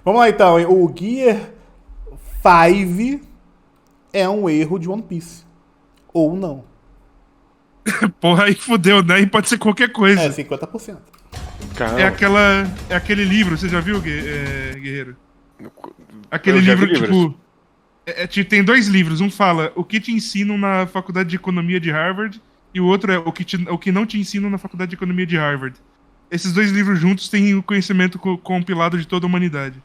Vamos lá então, hein? O Gear 5 é um erro de One Piece. Ou não. Porra, aí fudeu, né? E pode ser qualquer coisa. É 50%. Calma. É aquele livro, você já viu, Guerreiro? Aquele Eu já livro, vi livros. tipo. Tem dois livros. Um fala o que te ensinam na faculdade de economia de Harvard. E o outro é o que não te ensinam na faculdade de economia de Harvard. Esses dois livros juntos têm o conhecimento compilado de toda a humanidade.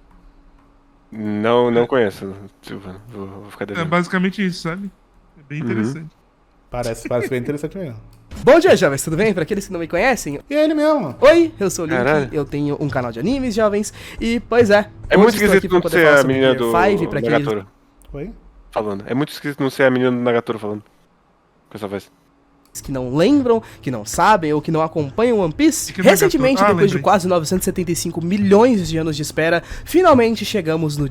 Não conheço, Silvano. Vou ficar É devendo. basicamente isso, sabe? É bem interessante. Parece bem interessante mesmo. Bom dia, jovens, tudo bem? Pra aqueles que não me conhecem, E é ele mesmo. oi, eu sou o Link, Caralho. eu tenho um canal de animes, jovens, e, pois é, É hoje muito estou aqui esquisito pra não poder ser falar a sobre menina Gear do 5, pra aqueles Nagatoro Oi? falando. É muito esquisito não ser a menina do Nagatoro falando. Com essa voz. que não lembram, que não sabem ou que não acompanham One Piece. E que Recentemente, Nagatoro? depois de Lembrei. quase 975 milhões de anos de espera, finalmente chegamos no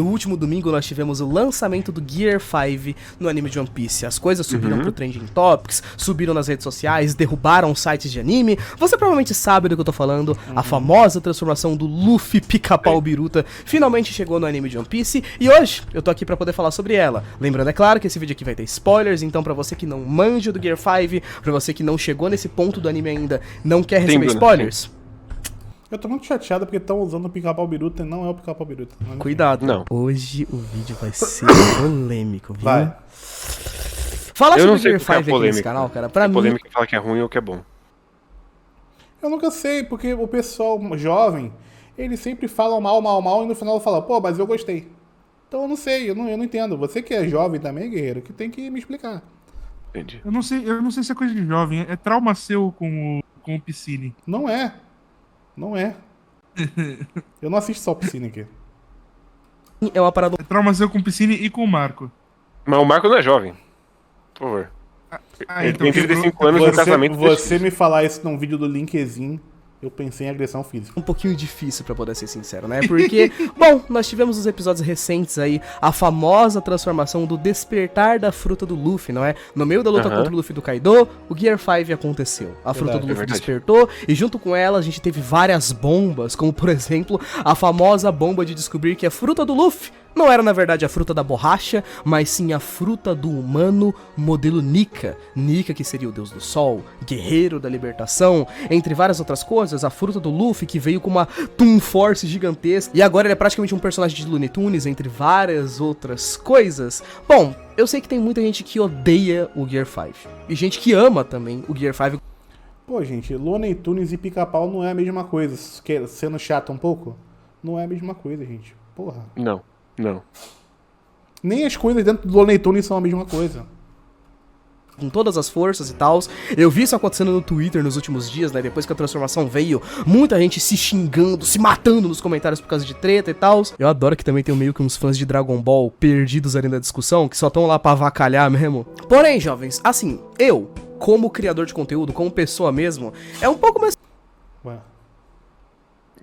último domingo nós tivemos o lançamento do Gear 5 no anime de One Piece. As coisas subiram pro Trending Topics, subiram nas redes sociais, derrubaram sites de anime. Você provavelmente sabe do que eu tô falando. A famosa transformação do Luffy Pica-Pau Biruta finalmente chegou no anime de One Piece e hoje eu tô aqui pra poder falar sobre ela. Lembrando, é claro, que esse vídeo aqui vai ter spoilers, então pra você que não manja do Gear 5, pra você que não chegou nesse ponto do anime ainda, não quer receber Bruno, spoilers, Eu tô muito chateado porque estão usando o Pica-Pau Biruta e não é o Pica-Pau Biruta. Mas, cuidado. Não. Hoje o vídeo vai ser polêmico, viu? Vai. Fala Eu não sobre sei Gear o que é 5 aqui nesse polêmica. canal, cara. Pra É mim, polêmica que fala que é ruim ou que é bom. Eu nunca sei, porque o pessoal jovem, eles sempre falam mal, e no final fala, pô, mas eu gostei. Então eu não sei, eu não entendo. Você que é jovem também, guerreiro, que tem que me explicar. Entendi. Eu não sei se é coisa de jovem. É trauma seu com o Piscine. Não é. Não é. Eu não assisto só o Piscina aqui. é uma parada É trauma seu com o Piscine e com o Marco. Mas o Marco não é jovem. Por favor. Ele tem 35 anos no casamento. Você me falar isso num vídeo do LinkedIn, eu pensei em agressão física. um pouquinho difícil pra poder ser sincero, né? Porque, bom, nós tivemos os episódios recentes aí, a famosa transformação do despertar da fruta do Luffy, não é? No meio da luta contra o Luffy do Kaido, o Gear 5 aconteceu. A fruta do Luffy verdade. despertou e junto com ela a gente teve várias bombas, como por exemplo, a famosa bomba de descobrir que a fruta do Luffy não era na verdade a fruta da borracha, mas sim a fruta do humano modelo Nika. Nika, que seria o deus do sol, guerreiro da libertação, entre várias outras coisas, a fruta do Luffy que veio com uma Toon Force gigantesca e agora ele é praticamente um personagem de Looney Tunes, entre várias outras coisas. Bom, eu sei que tem muita gente que odeia o Gear 5 e gente que ama também o Gear 5. Pô, gente, Looney Tunes e Pica-Pau não é a mesma coisa. Sendo chato um pouco, não é a mesma coisa, gente. Porra. Não. Nem as coisas dentro do Looney Tunes são a mesma coisa. Com todas as forças e tal. Eu vi isso acontecendo no Twitter nos últimos dias, né? Depois que a transformação veio, muita gente se xingando, se matando nos comentários por causa de treta e tal. Eu adoro que também tem meio que uns fãs de Dragon Ball perdidos ali na discussão, que só estão lá pra avacalhar mesmo. Porém, jovens, assim, eu, como criador de conteúdo, como pessoa mesmo, é um pouco mais... Ué.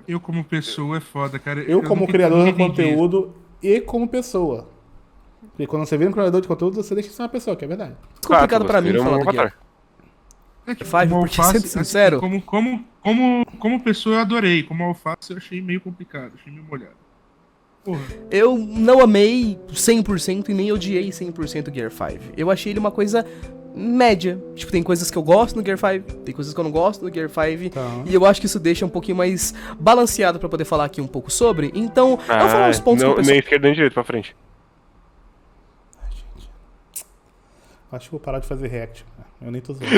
Eu, como pessoa, é foda, cara. Eu como nunca criador de entendi isso. conteúdo e como pessoa. Porque quando você vira um criador de conteúdo, você deixa de ser uma pessoa, que é verdade. complicado pra mim Vira um falar do Gear. avatar. É que Five, como porque, alface, sendo sincero- como pessoa eu adorei. Como alface eu achei meio complicado, achei meio molhado. Porra. Eu não amei 100% e nem odiei 100% o Gear 5. Eu achei ele uma coisa média. Tipo, tem coisas que eu gosto no Gear 5, tem coisas que eu não gosto no Gear 5. Tá. E eu acho que isso deixa um pouquinho mais balanceado pra poder falar aqui um pouco sobre. Então, eu vou falar uns pontos que o não, pessoal... nem esquerda nem direita, pra frente. Acho que vou parar de fazer react. Eu nem tô zoando.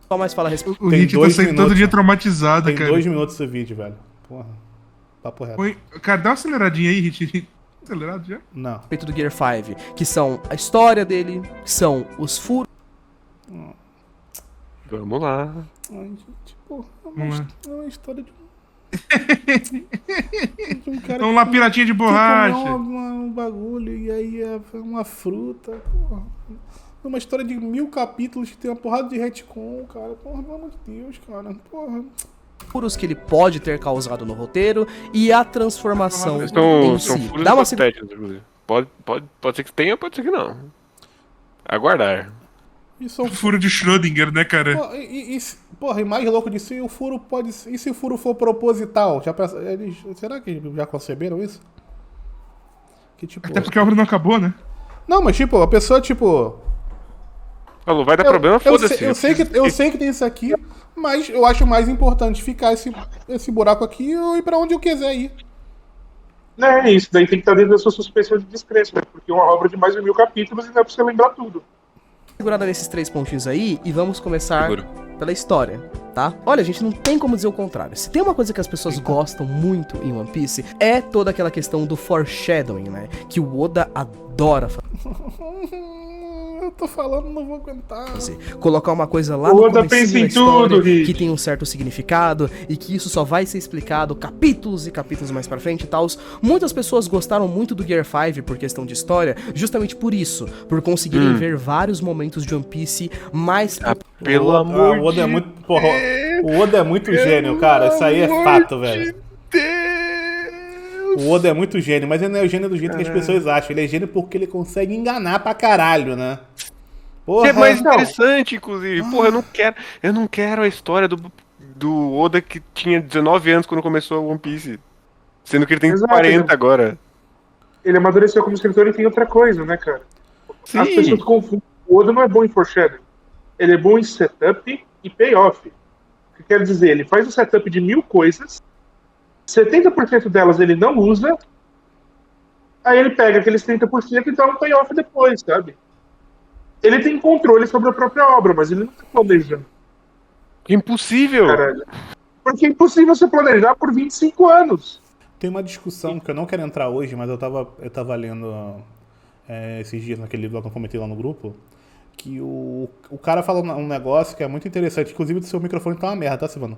Só mais fala a respeito. O Tem Rick tá 2 saindo todo minutos. dia traumatizado, Tem cara. 2 minutos esse vídeo, velho. Porra. Papo reto. Cara, dá uma aceleradinha aí, Rick. Acelerado já? Não. Do Gear 5, que são a história dele, que são os furos Vamos lá. Ai, gente, porra. Vamos lá. É uma história de um cara Vamos lá, que- piratinha de que borracha. comeu um bagulho e aí é uma fruta, porra. É uma história de 1000 capítulos que tem uma porrada de retcon, cara. Porra, pelo amor de Deus, cara. Porra. furos que ele pode ter causado no roteiro e a transformação São em si. furos Dá uma hipotéticos, inclusive. Pode ser que tenha, pode ser que não. Aguardar. Isso é um Furo de Schrödinger, né, cara? porra, e mais louco disso, e o furo pode. E se o furo for proposital? Será que já conceberam isso? Que tipo. Até porque a obra não acabou, né? Não, mas tipo, a pessoa, tipo. Falou, vai dar problema, foda-se. Eu sei que tem isso aqui, mas eu acho mais importante ficar esse buraco aqui e ir pra onde eu quiser ir. É isso, daí tem que estar dentro da sua suspensão de descrença, né? Porque é uma obra de mais de 1000 capítulos e não é pra você lembrar tudo. Segurada nesses 3 pontinhos aí e vamos começar Seguro. pela história, tá? Olha, gente, não tem como dizer o contrário. Se tem uma coisa que as pessoas gostam muito em One Piece, é toda aquela questão do foreshadowing, né? Que o Oda adora Eu tô falando, não vou aguentar. fazer. Colocar uma coisa lá O no Oda comecinho pensa da em história, tudo, Rick. que tem um certo significado e que isso só vai ser explicado capítulos e capítulos mais pra frente e tal. Muitas pessoas gostaram muito do Gear 5 por questão de história, justamente por isso, por conseguirem ver vários momentos de One Piece mais Pelo amor O Oda é de muito. Porra, o Oda é muito gênio, cara. Isso aí é fato, velho. O Oda é muito gênio, mas ele não é o gênio do jeito que as pessoas acham. Ele é gênio porque ele consegue enganar pra caralho, né? Porra, Que é mais não. interessante, inclusive. Porra, eu não quero a história do Oda que tinha 19 anos quando começou o One Piece. Sendo que ele tem Exato, 40 agora. Ele amadureceu como escritor e tem outra coisa, né, cara? Sim. As pessoas confundem. O Oda não é bom em foreshadowing. Ele é bom em setup e payoff. O que quer dizer? Ele faz o setup de 1000 coisas, 70% delas ele não usa, aí ele pega aqueles 30% e dá um payoff depois, sabe? Ele tem controle sobre a própria obra, mas ele não tá planejando. Impossível. Caralho. Porque é impossível você planejar por 25 anos. Tem uma discussão que eu não quero entrar hoje, mas eu tava lendo esses dias naquele livro que eu comentei lá no grupo, que o cara fala um negócio que é muito interessante. Inclusive, o seu microfone tá uma merda, tá, Silvano?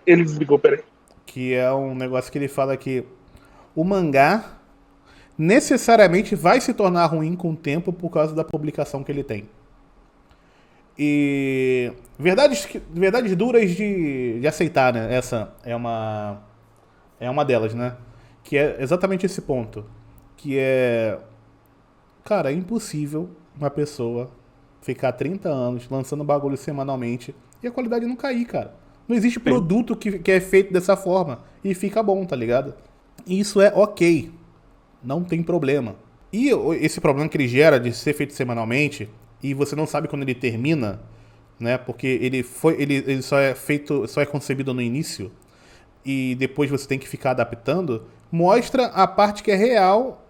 Ele desligou, peraí. Que é um negócio que ele fala que o mangá necessariamente vai se tornar ruim com o tempo por causa da publicação que ele tem. E verdades duras de aceitar, né? Essa é uma delas, né? Que é exatamente esse ponto. Que é... Cara, é impossível uma pessoa ficar 30 anos lançando bagulho semanalmente e a qualidade não cair, cara. Não existe produto que é feito dessa forma e fica bom, tá ligado? Isso é ok. Não tem problema. E esse problema que ele gera de ser feito semanalmente e você não sabe quando ele termina, né? Porque ele só é concebido no início e depois você tem que ficar adaptando, mostra a parte que é real,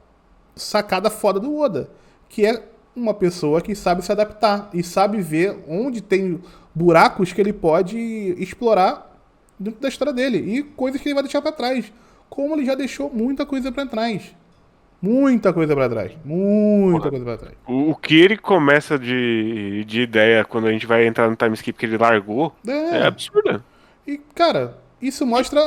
sacada foda do Oda, que é uma pessoa que sabe se adaptar e sabe ver onde tem buracos que ele pode explorar dentro da história dele e coisas que ele vai deixar pra trás, como ele já deixou muita coisa pra trás. Muita coisa pra trás. Muita coisa pra trás. O que ele começa de ideia quando a gente vai entrar no time skip que ele largou é absurdo. E, cara, isso mostra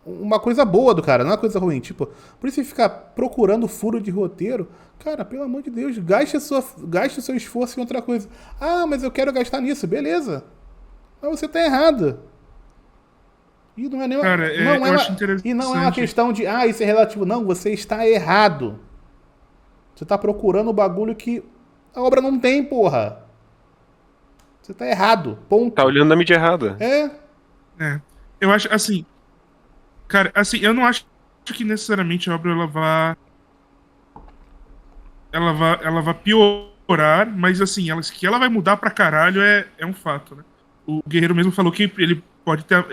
uma coisa boa do cara, não é uma coisa ruim. Tipo, por isso ele ficar procurando furo de roteiro, cara, pelo amor de Deus, gaste o seu esforço em outra coisa. Ah, mas eu quero gastar nisso, beleza. Mas você tá errado. E não é nem Cara, eu acho interessante. E não é uma questão de, isso é relativo. Não, você está errado. Você tá procurando o bagulho que a obra não tem, porra. Você tá errado, ponto. Tá olhando na mídia errada. Eu acho, assim... Cara, assim, eu não acho que necessariamente a obra ela vai piorar, mas assim, que ela vai mudar pra caralho é um fato, né? O Guerreiro mesmo falou que ele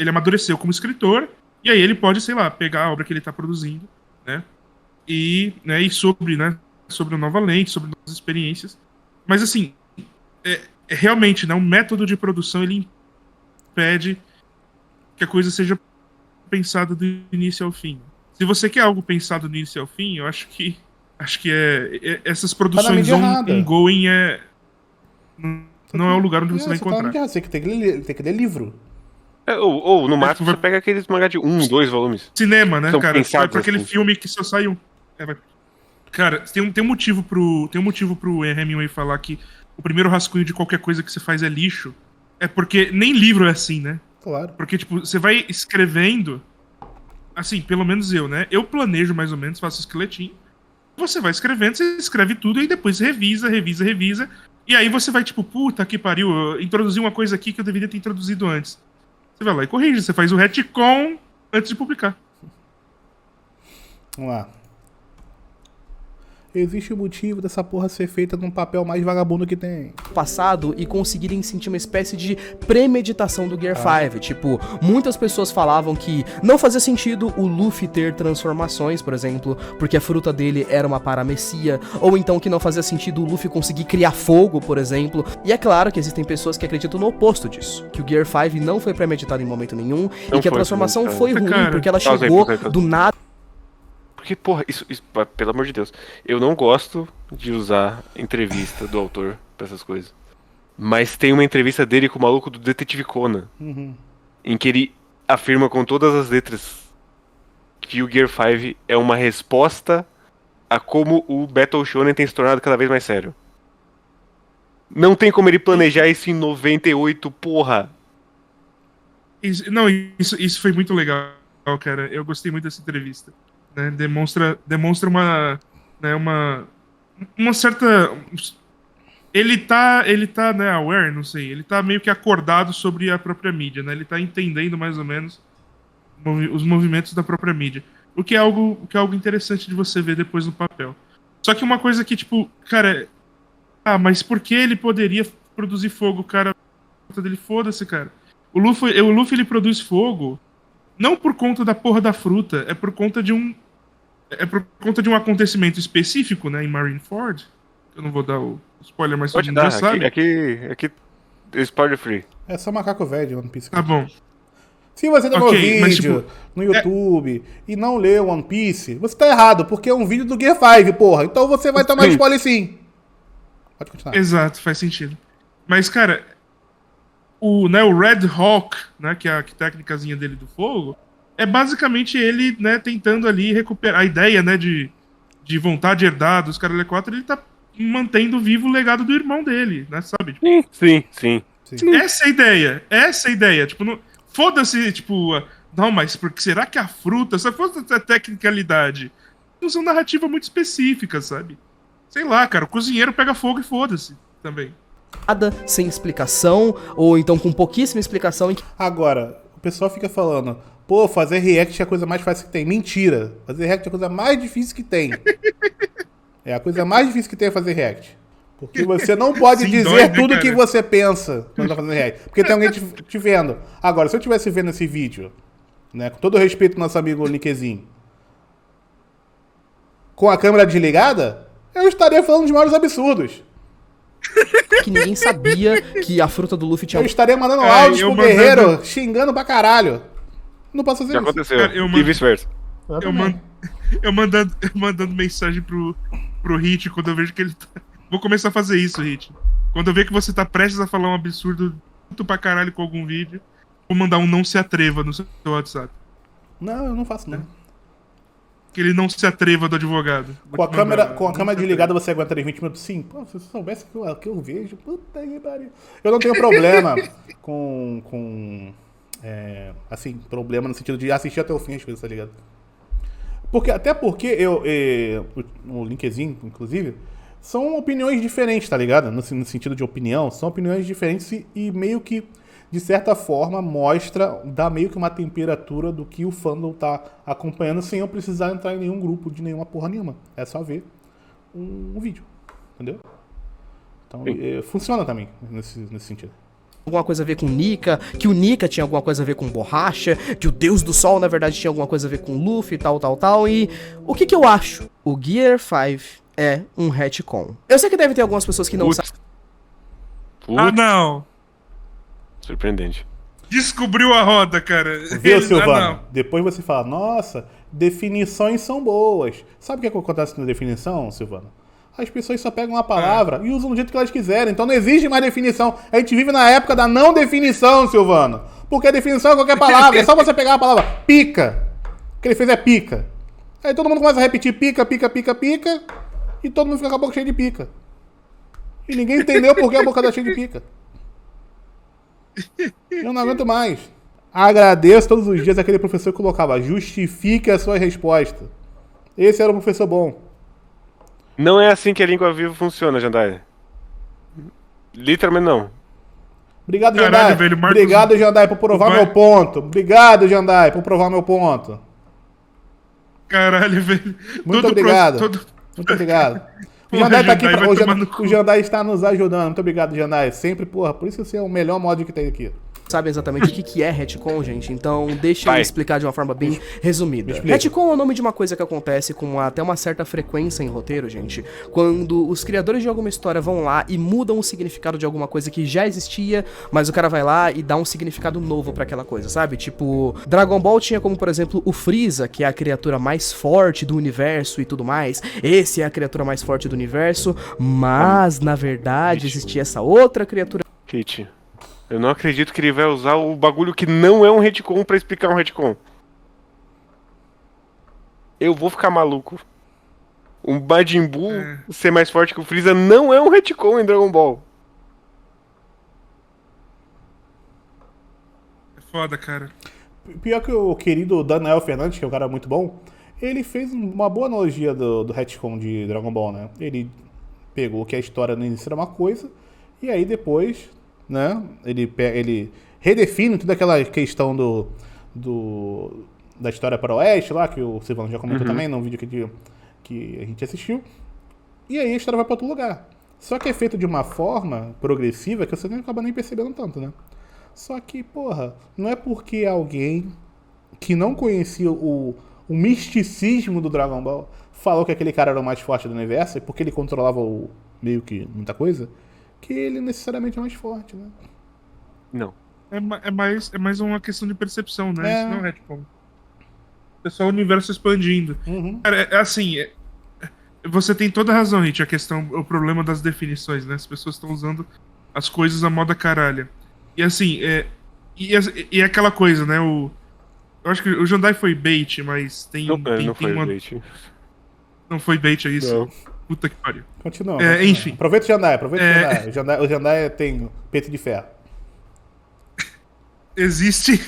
amadureceu como escritor, e aí ele pode, sei lá, pegar a obra que ele tá produzindo, né? E sobre a nova lente, sobre novas experiências. Mas assim, realmente, né, o método de produção, ele impede que a coisa seja pensada do início ao fim. Se você quer algo pensado do início ao fim, eu acho que essas produções ongoing não é o lugar onde você vai encontrar. Você tem que ler livro. Ou no máximo você pega aqueles mangá de 1, 2 volumes. Cinema, né, São cara? Vai pra aquele assim. filme que só sai um. Cara, tem um motivo pro Hemingway falar que o primeiro rascunho de qualquer coisa que você faz é lixo. É porque nem livro é assim, né? Claro. Porque, tipo, você vai escrevendo... Assim, pelo menos eu, né? Eu planejo mais ou menos, faço esqueletinho. você vai escrevendo, você escreve tudo e depois revisa. E aí você vai tipo, puta que pariu, eu introduzi uma coisa aqui que eu deveria ter introduzido antes. Você vai lá e corrige, você faz o retcon antes de publicar. Vamos lá. Existe o motivo dessa porra ser feita num papel mais vagabundo que tem. Passado e conseguirem sentir uma espécie de premeditação do Gear 5. Tipo, muitas pessoas falavam que não fazia sentido o Luffy ter transformações, por exemplo, porque a fruta dele era uma paramecia, ou então que não fazia sentido o Luffy conseguir criar fogo, por exemplo. E é claro que existem pessoas que acreditam no oposto disso, que o Gear 5 não foi premeditado em momento nenhum e que a transformação foi ruim, porque ela chegou do nada. Porque, porra, isso, pelo amor de Deus, eu não gosto de usar entrevista do autor pra essas coisas. Mas tem uma entrevista dele com o maluco do Detetive Conan, em que ele afirma com todas as letras que o Gear 5 é uma resposta a como o Battle Shonen tem se tornado cada vez mais sério. Não tem como ele planejar isso em 98, porra. Isso foi muito legal, cara. Eu gostei muito dessa entrevista. Né? Demonstra uma certa... Ele tá, né, aware, não sei. Ele tá meio que acordado sobre a própria mídia, né? Ele tá entendendo mais ou menos os movimentos da própria mídia. O que é algo interessante de você ver depois no papel. Só que uma coisa que, tipo, cara... mas por que ele poderia produzir fogo, cara? Dele, foda-se, cara. O Luffy, ele produz fogo não por conta da porra da fruta, é por conta de um acontecimento específico, né, em Marineford. Eu não vou dar o spoiler, mas todo mundo já sabe. Aqui spoiler free. É só macaco velho de One Piece. Tá bom. Se você tá no vídeo, mas, tipo, no YouTube, e não lê One Piece, você tá errado, porque é um vídeo do Gear 5, porra. Então você vai tomar spoiler sim. Pode continuar. Exato, faz sentido. Mas, cara, o Red Hawk, né, que é a técnicazinha dele do fogo, é basicamente ele, né, tentando ali recuperar a ideia, né, de vontade herdada dos Caralho 4, ele tá mantendo vivo o legado do irmão dele, né, sabe? Tipo, Sim. essa é a ideia. Tipo, foda-se, tipo, não, mas porque será que a fruta, se fosse a tecnicalidade, são narrativa muito específica, sabe? Sei lá, cara, o cozinheiro pega fogo e foda-se também. Nada, sem explicação, ou então com pouquíssima explicação. Agora, o pessoal fica falando, pô, fazer react é a coisa mais fácil que tem. Mentira! Fazer react é a coisa mais difícil que tem. É a coisa mais difícil que tem fazer react. Porque você não pode Sim, dizer dói, né, tudo cara? que você pensa quando tá fazendo react. Porque tem alguém te vendo. Agora, se eu estivesse vendo esse vídeo, né, com todo o respeito ao nosso amigo Niquezinho, com a câmera desligada, eu estaria falando de maiores absurdos. Que ninguém sabia que a fruta do Luffy tinha... Eu estaria mandando áudios pro mandando- guerreiro, xingando pra caralho. Não posso fazer Já isso. aconteceu. Cara, eu E mando- vice-versa. Eu mandando mensagem pro Hit quando eu vejo que ele tá... Vou começar a fazer isso, Hit. Quando eu ver que você tá prestes a falar um absurdo muito pra caralho com algum vídeo, vou mandar um não se atreva no seu WhatsApp. Não, eu não faço não. Que ele não se atreva do advogado. Com a câmera desligada você aguentaria 20 minutos? Sim. Pô, se você soubesse o que eu vejo, puta que pariu. Eu não tenho problema assim, problema no sentido de assistir até o fim as coisas, tá ligado? Até porque o Linkzinho, inclusive, são opiniões diferentes, tá ligado? No sentido de opinião, são opiniões diferentes e meio que, de certa forma, dá meio que uma temperatura do que o fandom tá acompanhando sem eu precisar entrar em nenhum grupo de nenhuma porra nenhuma. É só ver um vídeo, entendeu? Então, funciona também nesse sentido. Alguma coisa a ver com Nika, que o Nika tinha alguma coisa a ver com borracha, que o Deus do Sol, na verdade, tinha alguma coisa a ver com Luffy, tal. E o que eu acho? O Gear 5 é um retcon. Eu sei que deve ter algumas pessoas que não sabem. Ah, não! Surpreendente. Descobriu a roda, cara. Viu, Ah, Silvano? não. Depois você fala, nossa, definições são boas. Sabe o que acontece na definição, Silvano? As pessoas só pegam uma palavra e usam do jeito que elas quiserem. Então não existe mais definição. A gente vive na época da não definição, Silvano. Porque a definição é qualquer palavra. É só você pegar a palavra pica. O que ele fez é pica. Aí todo mundo começa a repetir pica. E todo mundo fica com a boca cheia de pica. E ninguém entendeu por que a boca tá cheia de pica. Eu não aguento mais. Agradeço todos os dias aquele professor que colocava justifique a sua resposta. Esse era o professor bom. Não é assim que a língua viva funciona, Jandai. Literalmente não. Obrigado, Caralho, Jandai. velho, Marcos- Obrigado, Jandai, por provar vai- meu ponto. Obrigado, Jandai, por provar meu ponto. Caralho, velho. Muito obrigado. Muito obrigado. O Porra, Jandai tá aqui Jandai, pra... vai o tomar Jandai, no cu. o Jandai está nos ajudando. Muito obrigado, Jandai. Sempre, porra, por isso você é o melhor mod que tem aqui. Sabem exatamente o que é retcon, gente, então deixa eu Vai. explicar de uma forma bem resumida. explica. Retcon é o nome de uma coisa que acontece com até uma certa frequência em roteiro, gente, quando os criadores de alguma história vão lá e mudam o significado de alguma coisa que já existia, mas o cara vai lá e dá um significado novo pra aquela coisa, sabe? Tipo, Dragon Ball tinha como, por exemplo, o Freeza, que é a criatura mais forte do universo e tudo mais. Esse é a criatura mais forte do universo, mas na verdade existia essa outra criatura. Kit, eu não acredito que ele vai usar o bagulho que não é um retcon pra explicar um retcon. Eu vou ficar maluco. Um Majin Buu ser mais forte que o Freeza não é um retcon em Dragon Ball. É foda, cara. Pior que o querido Daniel Fernandes, que é um cara muito bom, ele fez uma boa analogia do retcon de Dragon Ball, né? Ele pegou que a história no início era uma coisa, e aí depois, né, ele redefine toda aquela questão da história para o oeste lá, que o Silvano já comentou também num vídeo que a gente assistiu, e aí a história vai para outro lugar. Só que é feito de uma forma progressiva que você não acaba nem percebendo tanto, né? Só que, porra, não é porque alguém que não conhecia o misticismo do Dragon Ball falou que aquele cara era o mais forte do universo, e porque ele controlava meio que muita coisa, que ele necessariamente é mais forte, né? Não. É mais uma questão de percepção, né? É. Isso não é retcon. É só o universo expandindo. Uhum. Cara, você tem toda a razão, Hit, o problema das definições, né? As pessoas estão usando as coisas à moda caralha. E assim, e aquela coisa, né? Eu acho que o Jandai foi bait, mas tem Não foi uma... bait. Não foi bait, é isso? Não. Puta que pariu. Continua. É, continua. enfim. Aproveita o Jandai, o Jandai. O Jandai tem peito de ferro. Existem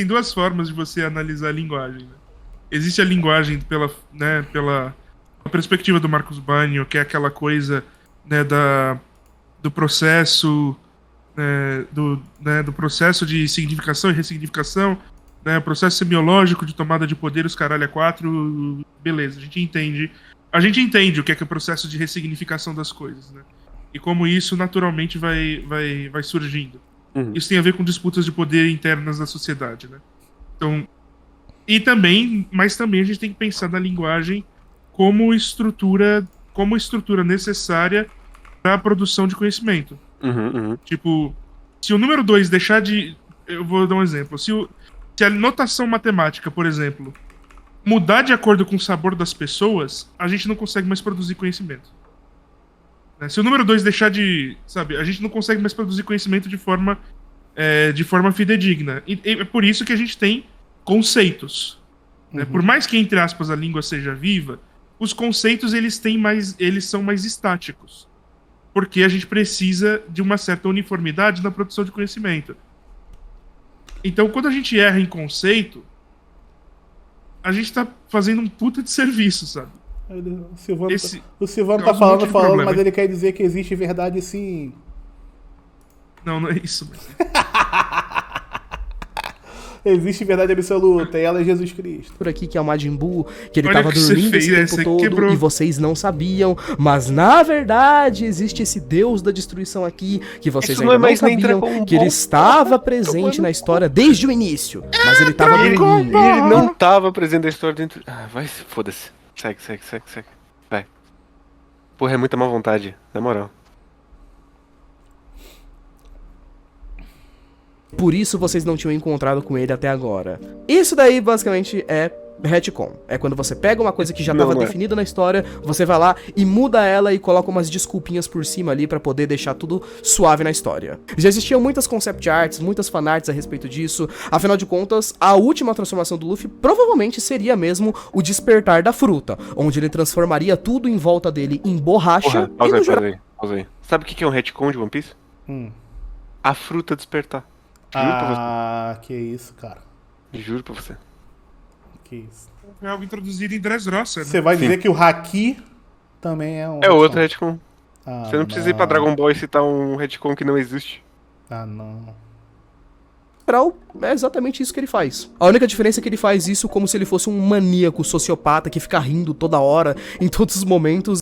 duas formas de você analisar a linguagem. Né? Existe a linguagem pela perspectiva do Marcos Bagno, que é aquela coisa, né, do processo, do processo de significação e ressignificação, né, processo semiológico de tomada de poder, os caralho a quatro, beleza, a gente entende o que é o processo de ressignificação das coisas, né? E como isso naturalmente vai surgindo. Isso tem a ver com disputas de poder internas da sociedade, né? Então, mas também a gente tem que pensar na linguagem como estrutura necessária para a produção de conhecimento. Tipo, se o número 2 deixar de... Eu vou dar um exemplo. Se a notação matemática, por exemplo, mudar de acordo com o sabor das pessoas, a gente não consegue mais produzir conhecimento. Né? Se o número 2 deixar de... Sabe, a gente não consegue mais produzir conhecimento de forma fidedigna. E é por isso que a gente tem conceitos. Né? Por mais que, entre aspas, a língua seja viva, os conceitos eles são mais estáticos. Porque a gente precisa de uma certa uniformidade na produção de conhecimento. Então, quando a gente erra em conceito, a gente tá fazendo um puta de serviço, sabe? O Silvano tá causa um monte de falando, problema. mas ele quer dizer que existe verdade sim. Não é isso. Existe verdade absoluta, e ela é Jesus Cristo. Por aqui que é o Majin Buu, que ele Olha tava o que você dormindo fez, esse tempo você todo quebrou. e vocês não sabiam, mas na verdade existe esse Deus da destruição aqui que vocês Isso ainda não é não mais nem sabiam, Dragon que ele Ball. estava presente na história desde o início, mas ele tava Ele dormindo. não tava presente na história dentro... Ah, vai se... Foda-se. Segue. Vai. Porra, é muita má vontade, na moral. Por isso vocês não tinham encontrado com ele até agora. Isso daí basicamente é retcon. É quando você pega uma coisa que já estava Não é. definida na história, você vai lá e muda ela e coloca umas desculpinhas por cima ali pra poder deixar tudo suave na história. Já existiam muitas concept arts, muitas fanarts a respeito disso. Afinal de contas, a última transformação do Luffy provavelmente seria mesmo o despertar da fruta, onde ele transformaria tudo em volta dele em borracha Porra, e no geral... pausa aí. Sabe o que é um retcon de One Piece? A fruta despertar. Juro pra Que isso, cara. você. Juro pra você. Que isso. É algo introduzido em Dressrosa, né? Você vai Sim. dizer que o Haki também é um. É outro retcon. Ah, Você não precisa ir pra Dragon Ball e citar um retcon que não existe. Ah, não. É exatamente isso que ele faz. A única diferença é que ele faz isso como se ele fosse um maníaco sociopata que fica rindo toda hora, em todos os momentos.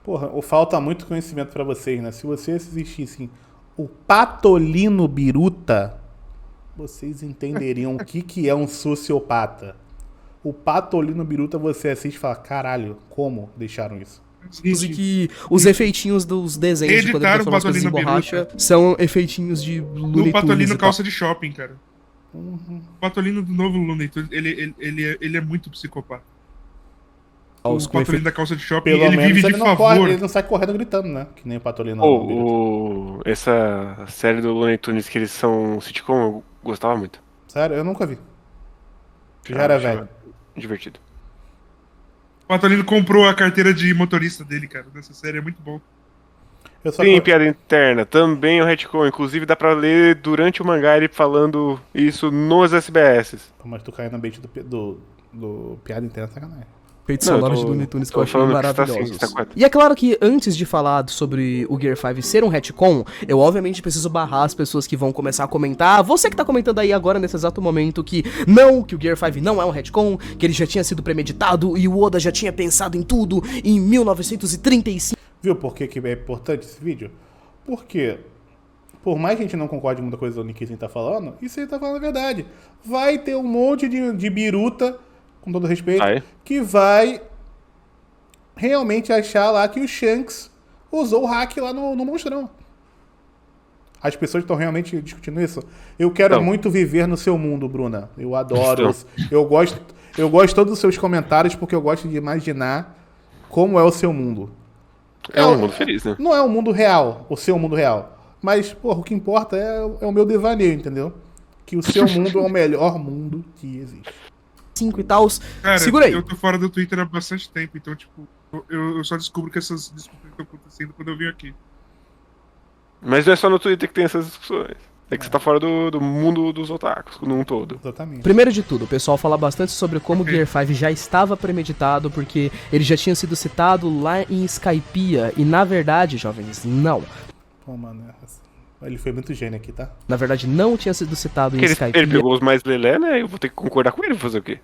Porra, falta muito conhecimento pra vocês, né? Se vocês assistissem o Patolino Biruta, vocês entenderiam o que é um sociopata. O Patolino Biruta você assiste e fala, caralho, como deixaram isso? E que os efeitinhos dos desenhos de quando ele Editaram transforma as o coisas em Patolino borracha são efeitinhos de No Looney Tunes Patolino e calça de shopping, cara. O Patolino do novo Looney Tunes, ele é muito psicopata. tal. O Patolino da calça de shopping, Pelo ele menos vive ele de não favor. corre, ele não sai correndo gritando, né? Que nem o Patolino Biruta. Essa série do Looney Tunes que eles são sitcom, eu gostava muito. Sério, eu nunca vi. Já era Achava velho. Divertido. O Patolino comprou a carteira de motorista dele, cara. Nessa série é muito bom. Eu só Tem piada interna, também é um retcon. Inclusive dá pra ler durante o mangá ele falando isso nos SBS. Mas tu caiu no bait do piada interna, sacanagem. Efeitos Não, eu sonoros tô- de Looney Tunes que tô eu achei falando que você tá maravilhosos. assim, você tá correto. E é claro que antes de falar sobre o Gear 5 ser um retcon, eu obviamente preciso barrar as pessoas que vão começar a comentar. Você que tá comentando aí agora nesse exato momento que o Gear 5 não é um retcon, que ele já tinha sido premeditado e o Oda já tinha pensado em tudo em 1935. Viu por que é importante esse vídeo? Porque, por mais que a gente não concorde com muita coisa do Nikisin tá falando, isso ele tá falando a verdade. Vai ter um monte de biruta, com todo respeito, Vai. que vai realmente achar lá que o Shanks usou o hack lá no monstrão. As pessoas estão realmente discutindo isso? Eu quero Não. muito viver no seu mundo, Bruna. Eu adoro. Eu gosto de todos os seus comentários porque eu gosto de imaginar como é o seu mundo. É um mundo feliz, né? Não é um mundo real, o seu mundo real. Mas, porra, o que importa é o meu devaneio, entendeu? Que o seu mundo é o melhor mundo que existe. E tal. Cara, Segura aí. eu tô fora do Twitter há bastante tempo, então, tipo, eu só descubro que essas discussões estão acontecendo quando eu venho aqui. Mas não é só no Twitter que tem essas discussões. É que você tá fora do mundo dos otakus, num todo. Exatamente. Primeiro de tudo, o pessoal fala bastante sobre como o Gear 5 já estava premeditado, porque ele já tinha sido citado lá em Skypiea, e na verdade, jovens, não. Pô, mano, ele foi muito gênio aqui, tá? Na verdade, não tinha sido citado em Porque Skypiea. ele pegou os mais lelé, né? Eu vou ter que concordar com ele, fazer o quê?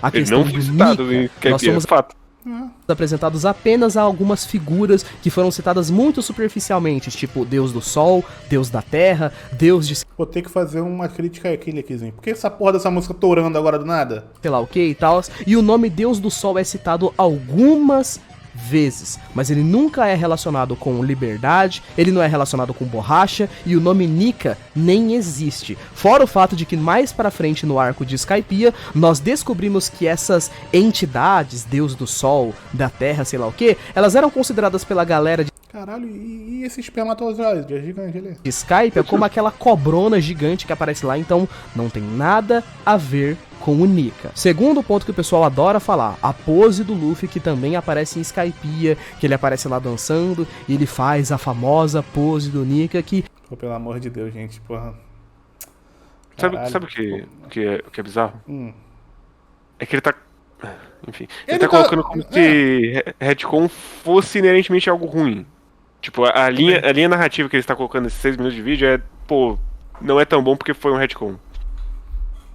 A Ele questão não foi do citado em Nika, nós Skypiea, somos fato. apresentados apenas a algumas figuras que foram citadas muito superficialmente, tipo Deus do Sol, Deus da Terra, Deus de Vou ter que fazer uma crítica àquele aqui. Por que essa porra dessa música torando agora do nada? sei lá o que e tal. E o nome Deus do Sol é citado algumas vezes, mas ele nunca é relacionado com liberdade, ele não é relacionado com borracha, e o nome Nika nem existe. Fora o fato de que mais pra frente no arco de Skypiea, nós descobrimos que essas entidades, Deus do Sol, da Terra, sei lá o que, elas eram consideradas pela galera de Caralho, e esse espermatozoide? É gigante ali. Skypiea como aquela cobrona gigante que aparece lá, então não tem nada a ver com o Nika. Segundo ponto que o pessoal adora falar, a pose do Luffy que também aparece em Skypiea, que ele aparece lá dançando, e ele faz a famosa pose do Nika que Pô, pelo amor de Deus, gente, porra. Sabe Caralho. o que é bizarro? Hum. É que ele tá. Enfim. Ele Ele tá tá- colocando como se retcon fosse inerentemente algo ruim. Tipo, a linha narrativa que ele está colocando nesses 6 minutos de vídeo é, pô, não é tão bom porque foi um retcon.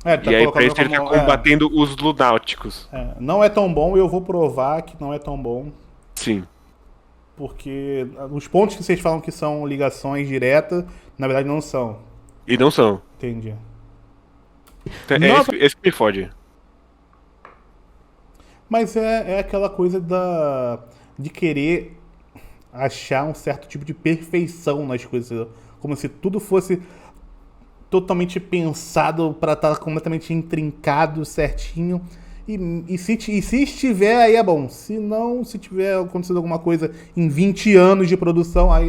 É, tá E aí, pra colocando isso, ele tá como- combatendo os lunáticos. não é tão bom, eu vou provar que não é tão bom. Sim. Porque os pontos que vocês falam que são ligações diretas, na verdade não são. E não são. Entendi. É esse que me fode. Mas é aquela coisa de querer achar um certo tipo de perfeição nas coisas. Como se tudo fosse totalmente pensado para estar completamente intrincado, certinho. E se estiver, aí é bom. Se não, se tiver acontecido alguma coisa em 20 anos de produção, aí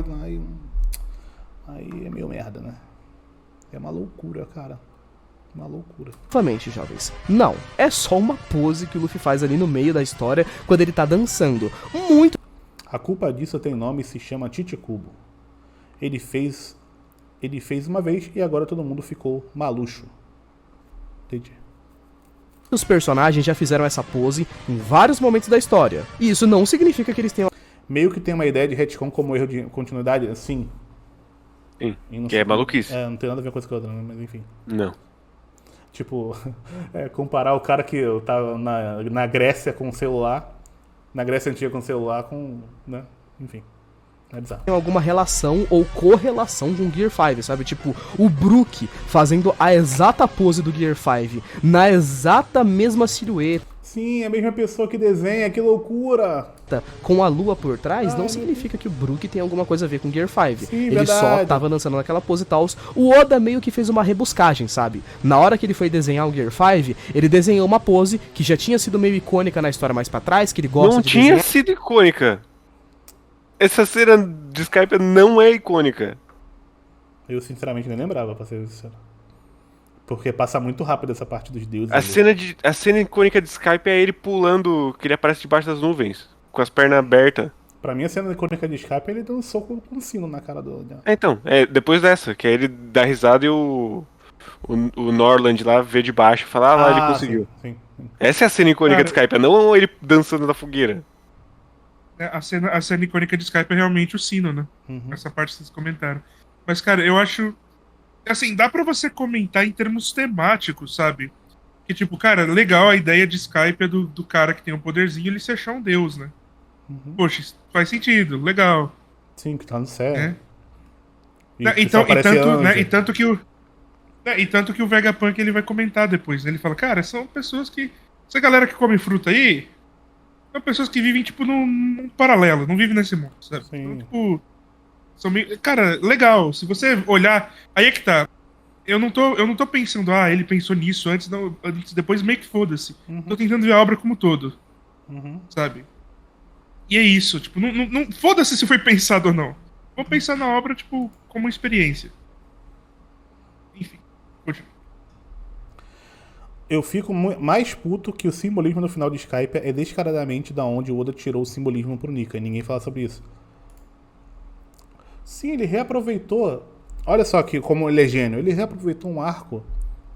é meio merda, né? É uma loucura, cara. Uma loucura. novamente, jovens, não, é só uma pose que o Luffy faz ali no meio da história quando ele tá dançando. Muito A culpa disso tem nome e se chama Chichikubo. Ele fez uma vez e agora todo mundo ficou malucho. Entendi. Os personagens já fizeram essa pose em vários momentos da história. E isso não significa que eles tenham Meio que tem uma ideia de retcon como erro de continuidade, sim. Sim, E não que é sei- maluquice. não tem nada a ver com coisa com a outra, né? Mas enfim. Não. Tipo, comparar o cara que tá na Grécia com o celular, na Grécia Antiga com o celular com, né? Enfim, é bizarro. alguma relação ou correlação com o Gear 5, sabe? Tipo, o Brook fazendo a exata pose do Gear 5, na exata mesma silhueta, Sim, é a mesma pessoa que desenha, que loucura! com a lua por trás, Ai, não significa que o Brook tem alguma coisa a ver com o Gear 5. Sim, Ele só verdade. tava dançando naquela pose e tal. O Oda meio que fez uma rebuscagem, sabe? Na hora que ele foi desenhar o Gear 5, ele desenhou uma pose que já tinha sido meio icônica na história mais pra trás, que ele gosta Não de tinha desenhar. sido icônica. Essa cena de Skype não é icônica. Eu sinceramente nem lembrava, pra ser sincero. Porque passa muito rápido essa parte dos deuses. A cena icônica de Skype é ele pulando, que ele aparece debaixo das nuvens, com as pernas abertas. Pra mim, a cena icônica de Skype, ele deu um soco com um sino na cara do... Então, depois dessa, que aí ele dá risada e o Norland lá vê de baixo e fala, lá, ele conseguiu. Sim, sim. Essa é a cena icônica Cara, de Skype, não ele dançando na fogueira. A cena icônica de Skype é realmente o sino, né? Essa parte que vocês comentaram. Mas, cara, eu acho... Assim, dá pra você comentar em termos temáticos, sabe? Que, tipo, cara, legal a ideia de Skype é do cara que tem um poderzinho ele se achar um deus, né? Poxa, isso faz sentido, legal. Sim, que tá no céu. É. E Né, que então, só aparece anjo. e tanto que o Vegapunk ele vai comentar depois, né? Ele fala, cara, são pessoas que... Essa galera que come fruta aí, são pessoas que vivem, tipo, num paralelo, não vivem nesse mundo, sabe? Sim. Então, tipo... São meio... Cara, legal, se você olhar... Aí é que tá. Eu não tô pensando, ele pensou nisso antes, não, depois meio que foda-se. Tô tentando ver a obra como um todo, sabe? E é isso, tipo, não foda-se se foi pensado ou não. Vou pensar na obra, tipo, como uma experiência. Enfim, continua. Eu fico mais puto que o simbolismo no final de Skype é descaradamente da onde o Oda tirou o simbolismo pro Nika. E ninguém fala sobre isso. Sim, ele reaproveitou. Olha só que como ele é gênio. Ele reaproveitou um arco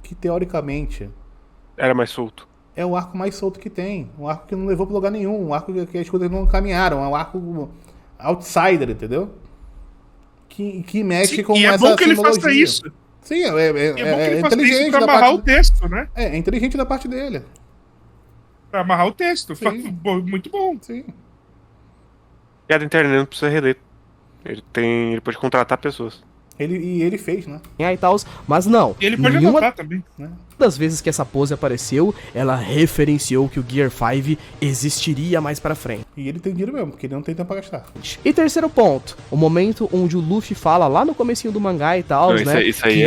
que, teoricamente, Era mais solto. é o arco mais solto que tem. Um arco que não levou pra lugar nenhum. Um arco que as coisas não caminharam. É um arco outsider, entendeu? Que mexe Sim, com e é essa bom que ele simbologia. faça isso. Sim, E é bom que ele faça isso inteligente pra da amarrar parte... o texto, né? É inteligente da parte dele. Pra amarrar o texto. Sim. Muito bom. Sim. Piada interna, ele não precisa reler. Ele pode contratar pessoas. Ele fez, né? e tal, mas não. E ele pode Nenhuma anotar também. das vezes que essa pose apareceu, ela referenciou que o Gear 5 existiria mais pra frente. E ele tem dinheiro mesmo, porque ele não tem tempo pra gastar. E terceiro ponto, o momento onde o Luffy fala lá no comecinho do mangá e tal, Não, né? isso aí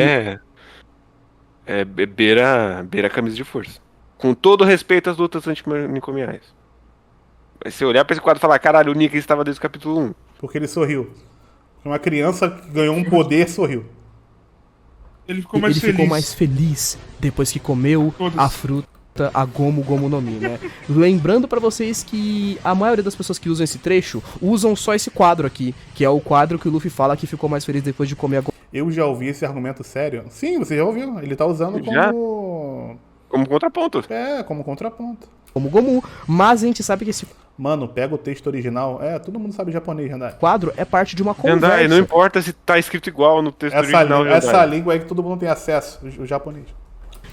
que- beira a camisa de força. Com todo respeito às lutas antimanicomiais. Mas se olhar pra esse quadro e falar, caralho, o Nika estava desde o capítulo 1. Porque ele sorriu. Uma criança que ganhou um poder sorriu. Ele ficou mais ele feliz. ficou mais feliz depois que comeu Todos. a fruta, a Gomu Gomu no Mi, né? Lembrando pra vocês que a maioria das pessoas que usam esse trecho usam só esse quadro aqui, que é o quadro que o Luffy fala que ficou mais feliz depois de comer a Gomu. Eu já ouvi esse argumento sério. Sim, você já ouviu. Ele tá usando Já? como... Como contraponto. como contraponto. Gomu, mas a gente sabe que esse Mano, pega o texto original. Todo mundo sabe japonês, Jandai. quadro é parte de uma Jandai, conversa. não importa se tá escrito igual no texto original. Essa Jandai. língua aí que todo mundo tem acesso, o japonês.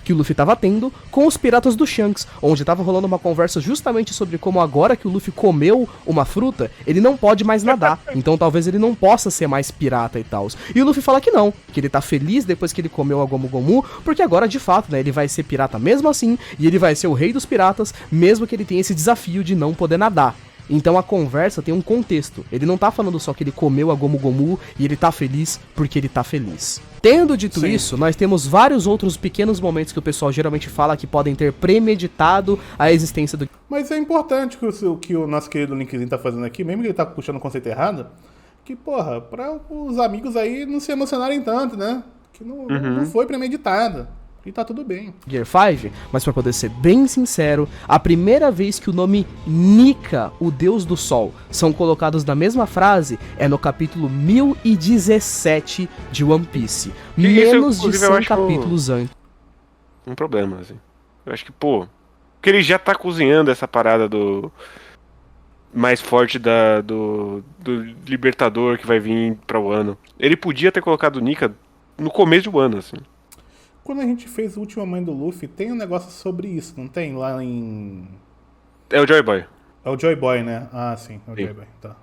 Que o Luffy tava tendo com os piratas do Shanks, onde tava rolando uma conversa justamente sobre como agora que o Luffy comeu uma fruta, ele não pode mais nadar, então talvez ele não possa ser mais pirata e tal. E o Luffy fala que não, que ele tá feliz depois que ele comeu a Gomu Gomu, porque agora de fato, né, ele vai ser pirata mesmo assim, e ele vai ser o rei dos piratas, mesmo que ele tenha esse desafio de não poder nadar. Então a conversa tem um contexto. Ele não tá falando só que ele comeu a Gomu Gomu e ele tá feliz porque ele tá feliz. Tendo dito Sim. isso, nós temos vários outros pequenos momentos que o pessoal geralmente fala que podem ter premeditado a existência do Mas é importante que o nosso querido Linkzinho tá fazendo aqui, mesmo que ele tá puxando o conceito errado, que, porra, pra os amigos aí não se emocionarem tanto, né? Que não foi premeditado. E tá tudo bem. Gear 5, mas pra poder ser bem sincero, a primeira vez que o nome Nika, o Deus do Sol, são colocados na mesma frase é no capítulo 1017 de One Piece. E isso, Menos de inclusive, eu 100 acho capítulos antes. Um problema, assim. Eu acho que, pô, Porque ele já tá cozinhando essa parada do mais forte do Libertador que vai vir pra o ano. Ele podia ter colocado o Nika no começo do ano, assim. Quando a gente fez o Última Mãe do Luffy, tem um negócio sobre isso, não tem? Lá em... É o Joy Boy. É o Joy Boy, né? Ah, sim, é o Sim. Joy Boy, tá.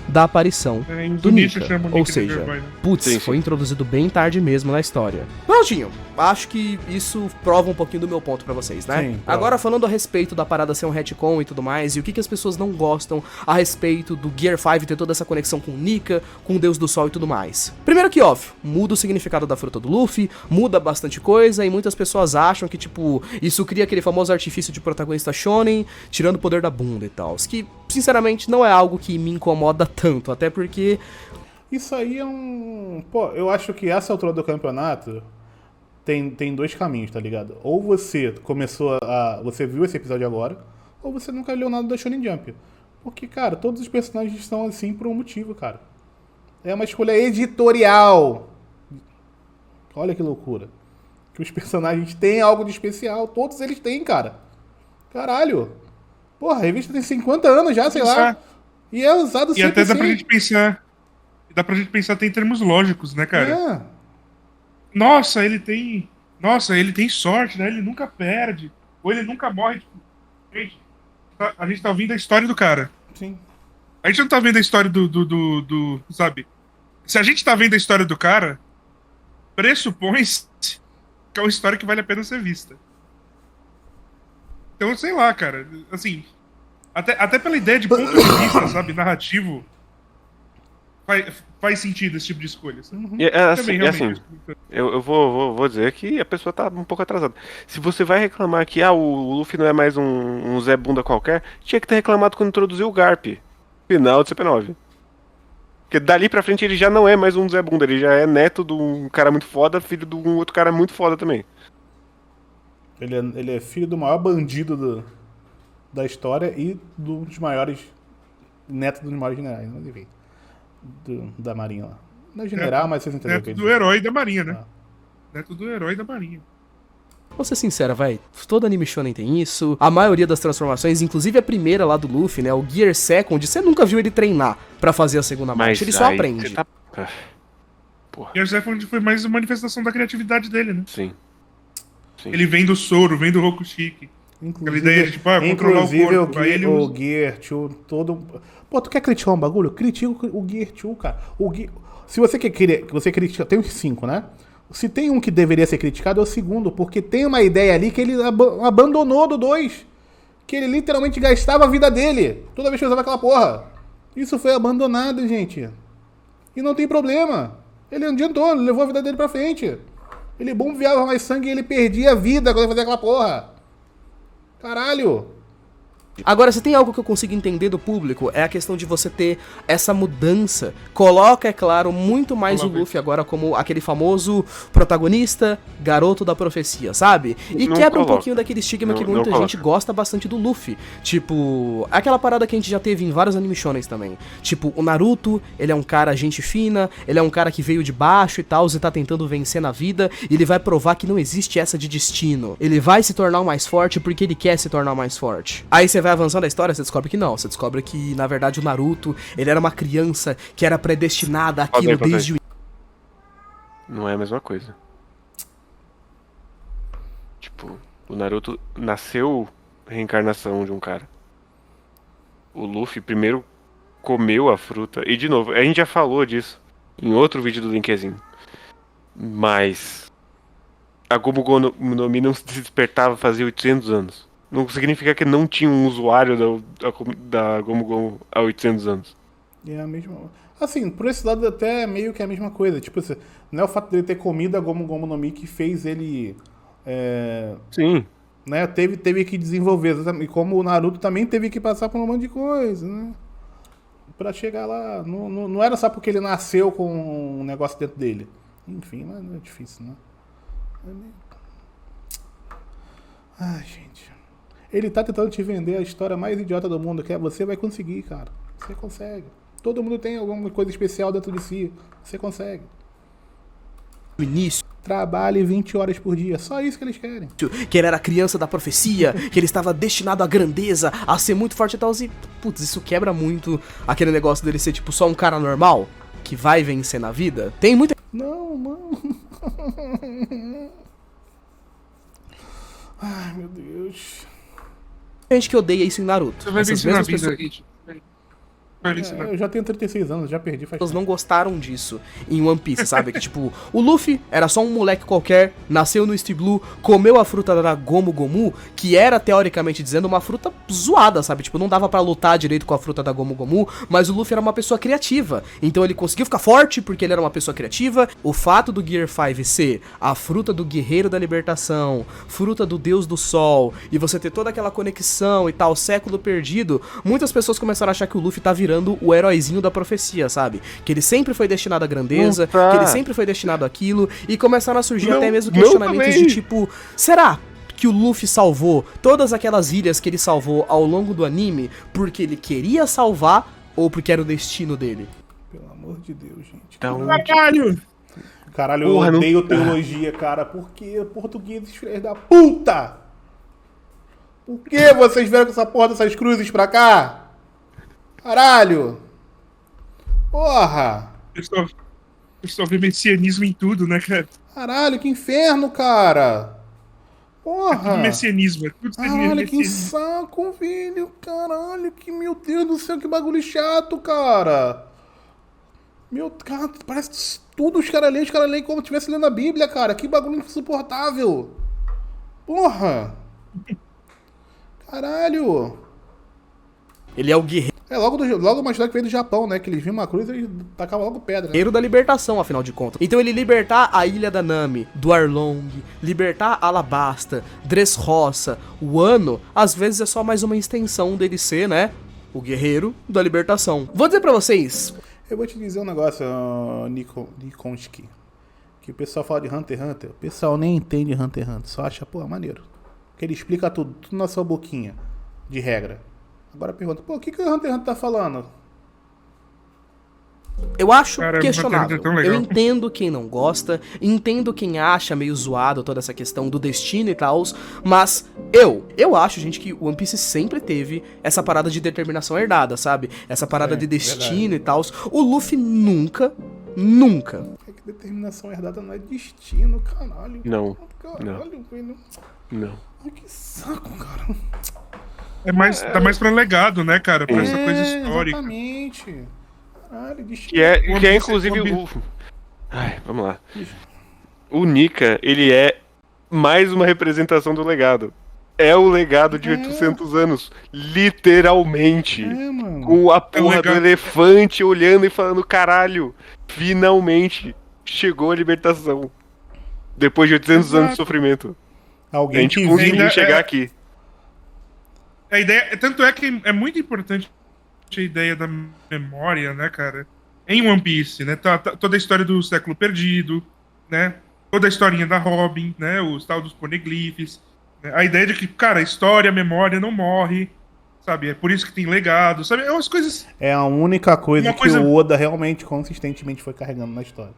Da aparição Em do Zunisha Nika. chama o Ou Nika de seja, Joy Boy, né? putz, Sim, sim. foi introduzido bem tarde mesmo na história. Prontinho, acho que isso prova um pouquinho do meu ponto pra vocês, né? Sim, prova. Agora falando a respeito da parada ser um retcon e tudo mais, e o que as pessoas não gostam a respeito do Gear 5 ter toda essa conexão com o Nika, com o Deus do Sol e tudo mais. Primeiro que, óbvio, muda o significado da fruta do Luffy, muda bastante coisa, e muitas pessoas acham que, tipo, isso cria aquele famoso artifício de protagonista shonen, tirando o poder da bunda e tal. Que, sinceramente, não é algo que me incomoda tanto, até porque... Isso aí é um... Pô, eu acho que essa altura do campeonato tem dois caminhos, tá ligado? Ou você começou a... Você viu esse episódio agora, ou você nunca leu nada da Shonen Jump. Porque, cara, todos os personagens estão assim por um motivo, cara. É uma escolha editorial. Olha que loucura. Que os personagens têm algo de especial. Todos eles têm, cara. Caralho. Porra, a revista tem 50 anos já, sei lá. E é usado E sempre até dá pra assim. gente pensar. Dá pra gente pensar até em termos lógicos, né, cara? É. Nossa, ele tem. Nossa, ele tem sorte, né? Ele nunca perde. Ou ele nunca morre. Tipo, gente, a gente tá ouvindo a história do cara. Sim. A gente não tá vendo a história sabe? Se a gente tá vendo a história do cara, pressupõe-se que é uma história que vale a pena ser vista. Então, sei lá, cara. Assim, até pela ideia de ponto de vista, sabe? Narrativo, faz sentido esse tipo de escolha. Sabe? E é assim, Também, é assim, realmente. eu vou dizer que a pessoa tá um pouco atrasada. Se você vai reclamar que o Luffy não é mais um Zé Bunda qualquer, tinha que ter reclamado quando introduziu o Garp. Final do CP9. Porque dali pra frente ele já não é mais um Zé Bunda, ele já é neto de um cara muito foda, filho de um outro cara muito foda também. Ele é filho do maior bandido da história e dos maiores... Neto dos maiores generais, mas enfim. Da Marinha lá. Não é general, mas vocês entenderam o que eu Neto ia do dizer. herói da Marinha, né? Ah. Neto do herói da Marinha. Vou ser sincero, vai. Todo anime shonen tem isso. A maioria das transformações, inclusive a primeira lá do Luffy, né? O Gear Second, você nunca viu ele treinar pra fazer a segunda marcha. Ele só aí aprende. você tá... Porra, E essa foi mais uma manifestação da criatividade dele, né? sim. Sim. Ele vem do Soro, vem do Rokushiki. Aquela ideia de, tipo, controlar o Inclusive corpo. Aí ele usa... o Gear 2 todo... Pô, tu quer criticar um bagulho? Critica o Gear 2, cara. Se você quer você critica... Tem uns 5, né? Se tem um que deveria ser criticado é o segundo, porque tem uma ideia ali que ele abandonou do 2. Que ele literalmente gastava a vida dele toda vez que usava aquela porra. Isso foi abandonado, gente. E não tem problema. Ele não adiantou, ele levou a vida dele pra frente. Ele bombeava mais sangue e ele perdia a vida quando ele fazia aquela porra. Caralho. Agora, se tem algo que eu consigo entender do público, é a questão de você ter essa mudança. Coloca, é claro, muito mais o Luffy agora como aquele famoso protagonista, garoto da profecia, sabe? E Não quebra um coloca. pouquinho daquele estigma Não- que não muita coloca. gente gosta bastante do Luffy. Tipo, aquela parada que a gente já teve em vários anime shonens também. Tipo, o Naruto, ele é um cara gente fina, ele é um cara que veio de baixo e tal, e tá tentando vencer na vida, e ele vai provar que não existe essa de destino. Ele vai se tornar o mais forte porque ele quer se tornar o mais forte. Aí você vai avançando a história, você descobre que não. Você descobre que, na verdade, o Naruto, ele era uma criança que era predestinada àquilo Pode ir. desde o... Não é a mesma coisa. Tipo, o Naruto nasceu reencarnação de um cara. O Luffy primeiro comeu a fruta. E de novo, a gente já falou disso em outro vídeo do Linkzinho. Mas a Gomu no Mi não se despertava fazia 800 anos. Não significa que não tinha um usuário da Gomu Gomu há 800 anos. É a mesma... Assim, por esse lado até é meio que a mesma coisa. Tipo assim, não é o fato dele ter comido a Gomu Gomu no Mi que fez ele... Sim. né, teve que desenvolver. E como o Naruto também teve que passar por um monte de coisa, né? Pra chegar lá. Não era só porque ele nasceu com um negócio dentro dele. Enfim, não é difícil, né? Ai, gente. Ele tá tentando te vender a história mais idiota do mundo, que é você vai conseguir, cara. Você consegue. Todo mundo tem alguma coisa especial dentro de si. Você consegue. início. trabalhe 20 horas por dia. Só isso que eles querem. Que ele era a criança da profecia, que ele estava destinado à grandeza, a ser muito forte e tal. E, putz, isso quebra muito aquele negócio dele ser, tipo, só um cara normal, que vai vencer na vida. Tem muita Não, mano. Ai, meu Deus. gente que odeia isso em Naruto. Você vai Essas vencer na mesmas vida, pessoas Hit. Vai vencer na vida. Eu já tenho 36 anos, já perdi faz tempo. não gostaram disso em One Piece, sabe? Que tipo, o Luffy era só um moleque qualquer, nasceu no East Blue, comeu a fruta da Gomu Gomu, que era, teoricamente dizendo, uma fruta zoada, sabe? Tipo, não dava pra lutar direito com a fruta da Gomu Gomu, mas o Luffy era uma pessoa criativa. Então ele conseguiu ficar forte porque ele era uma pessoa criativa. O fato do Gear 5 ser a fruta do guerreiro da libertação, fruta do deus do sol, e você ter toda aquela conexão e tal, século perdido, muitas pessoas começaram a achar que o Luffy tá virando o heróizinho da profecia, sabe? Que ele sempre foi destinado à grandeza, Não tá. que ele sempre foi destinado àquilo, e começaram a surgir Não, até mesmo não questionamentos também. de tipo, será que o Luffy salvou todas aquelas ilhas que ele salvou ao longo do anime porque ele queria salvar ou porque era o destino dele? Pelo amor de Deus, gente. Então, Caralho! Caralho, eu Porra, não- odeio teologia, cara. Por que portugueses, filhos da puta? Por que vocês vieram com essa porra dessas cruzes pra cá? Caralho! Porra! Pessoal vê messianismo em tudo, né, cara? Caralho, que inferno, cara! Porra! Tudo messianismo, é tudo Caralho, que messianismo. saco, velho! Caralho, que meu Deus do céu, que bagulho chato, cara! Meu, cara, parece tudo os caras leem como se estivesse lendo a Bíblia, cara. Que bagulho insuportável! Porra! Caralho! Ele é o guerreiro É logo uma história que veio do Japão, né? Que eles viam uma cruz e eles tacavam logo pedra, né? da libertação, afinal de contas. Então ele libertar a Ilha da Nami, do Arlong, libertar Alabasta, Dressrosa, Wano, às vezes é só mais uma extensão dele ser, né, o guerreiro da libertação. Vou dizer pra vocês, Eu vou te dizer um negócio, Nikonski. Que o pessoal fala de Hunter x Hunter. O pessoal nem entende Hunter x Hunter. Só acha, pô, maneiro. Porque ele explica tudo na sua boquinha. De regra. Agora pergunta, pô, o que o Hunter x Hunter tá falando? eu acho Cara, questionável. é tão legal. Eu entendo quem não gosta, entendo quem acha meio zoado toda essa questão do destino e tal, mas eu acho, gente, que o One Piece sempre teve essa parada de determinação herdada, sabe? Essa parada É, de destino e tal. O Luffy nunca É que determinação herdada não é destino, caralho. Não, Caralho, velho. não. Ai, que saco, cara. Tá mais pra legado, né, cara? Pra essa coisa histórica. Exatamente. Caralho, destino. Que é One Piece- inclusive One o. Ai, vamos lá. O Nika, ele é mais uma representação do legado. É o legado de 800 anos. Literalmente. É, mano. Com a porra do legado. elefante olhando e falando: caralho, finalmente chegou a libertação. Depois de 800 anos de Exato. sofrimento. A Alguém gente que conseguiu ainda chegar é- aqui. A ideia, tanto é que é muito importante a ideia da memória, né, cara? Em One Piece, né? Toda a história do século perdido, né? Toda a historinha da Robin, né? Os tal dos poneglyphs. Né? A ideia de que, cara, a história, a memória não morre, sabe? É por isso que tem legado, sabe? É umas coisas... É a única coisa Uma que coisa- o Oda realmente consistentemente foi carregando na história.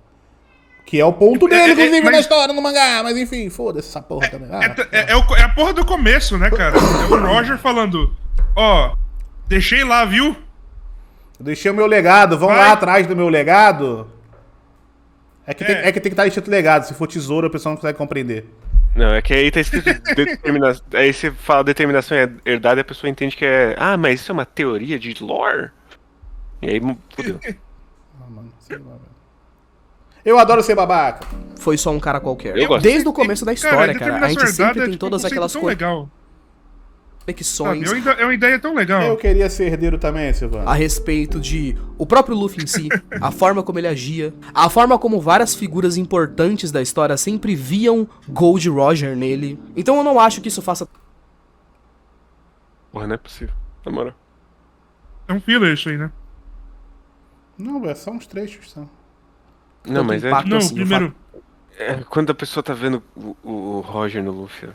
Que é o ponto dele, inclusive, mas- na história, no mangá. Mas enfim, foda-se essa porra também. É a porra do começo, né, cara? É o Roger falando, ó, deixei lá, viu? Eu deixei o meu legado, vão Vai. lá atrás do meu legado. É que É. tem que estar escrito legado. Se for tesouro, o pessoal não consegue compreender. Não, é que aí tá escrito determinação. Aí você fala determinação herdada e a pessoa entende que é. Ah, mas isso é uma teoria de lore? E aí, fodeu. Ah, mano, sei lá, velho. Eu adoro ser babaca. foi só um cara qualquer. Eu gosto. Desde o começo da história, cara, a determinação gente sempre herdada tem tipo, todas um conceito aquelas tão legal, conexões sabe? É uma ideia tão legal. Eu queria ser herdeiro também, Silvano. a respeito de o próprio Luffy em si, a forma como ele agia, a forma como várias figuras importantes da história sempre viam Gold Roger nele. Então eu não acho que isso faça Porra, não é possível. Na moral. É um filler isso aí, né? Não, velho, são uns trechos, são. Não, mas é, impacto Não, assim, o primeiro... quando a pessoa tá vendo o Roger no Luffy.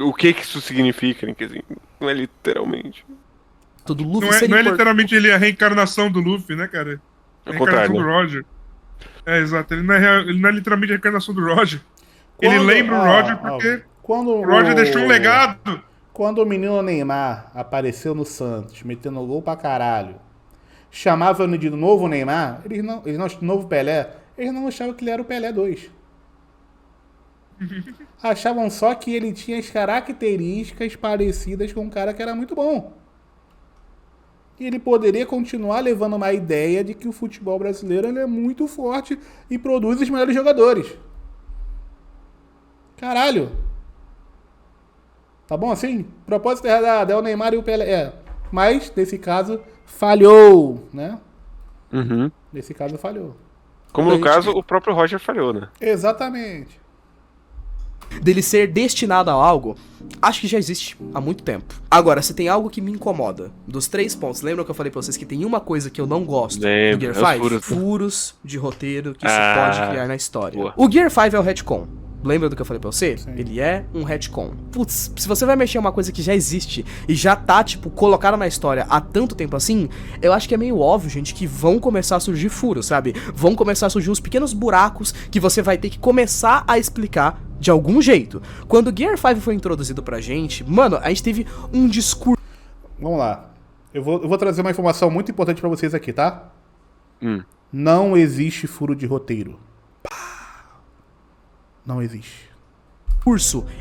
O que isso significa, né? Quer dizer, não é literalmente. fato do Luffy Não é ser importante. literalmente ele a reencarnação do Luffy, né, cara? É A o contrário, reencarnação do né? Roger. É, exato. Ele não é literalmente a reencarnação do Roger. Ele Quando- lembra o ó, Roger porque Quando o Roger deixou um legado. Quando o menino Neymar apareceu no Santos, metendo gol pra caralho, chamavam ele de novo Neymar, eles não, novo Pelé, eles não achavam que ele era o Pelé 2. Achavam só que ele tinha as características parecidas com um cara que era muito bom. E ele poderia continuar levando uma ideia de que o futebol brasileiro ele é muito forte e produz os melhores jogadores. Caralho. Tá bom assim? Propósito errado é o Neymar e o Pelé. Mas, nesse caso, falhou, né? Uhum. Nesse caso, falhou. Como no caso, o próprio Roger falhou, né? Exatamente. Dele ser destinado a algo, acho que já existe há muito tempo. Agora, se tem algo que me incomoda, dos 3 pontos, lembram que eu falei pra vocês que tem uma coisa que eu não gosto Lembro, do é os Gear 5? furos. Furos de roteiro que se Ah, pode criar na história. boa. O Gear 5 é o retcon. Lembra do que eu falei pra você? Sim. Ele é um retcon. Putz, se você vai mexer em uma coisa que já existe e já tá, tipo, colocada na história há tanto tempo assim, eu acho que é meio óbvio, gente, que vão começar a surgir furos, sabe? Vão começar a surgir uns pequenos buracos que você vai ter que começar a explicar de algum jeito. Quando o Gear 5 foi introduzido pra gente, mano, a gente teve um discurso. Vamos lá. Eu vou trazer uma informação muito importante pra vocês aqui, tá? Não existe furo de roteiro. Não existe.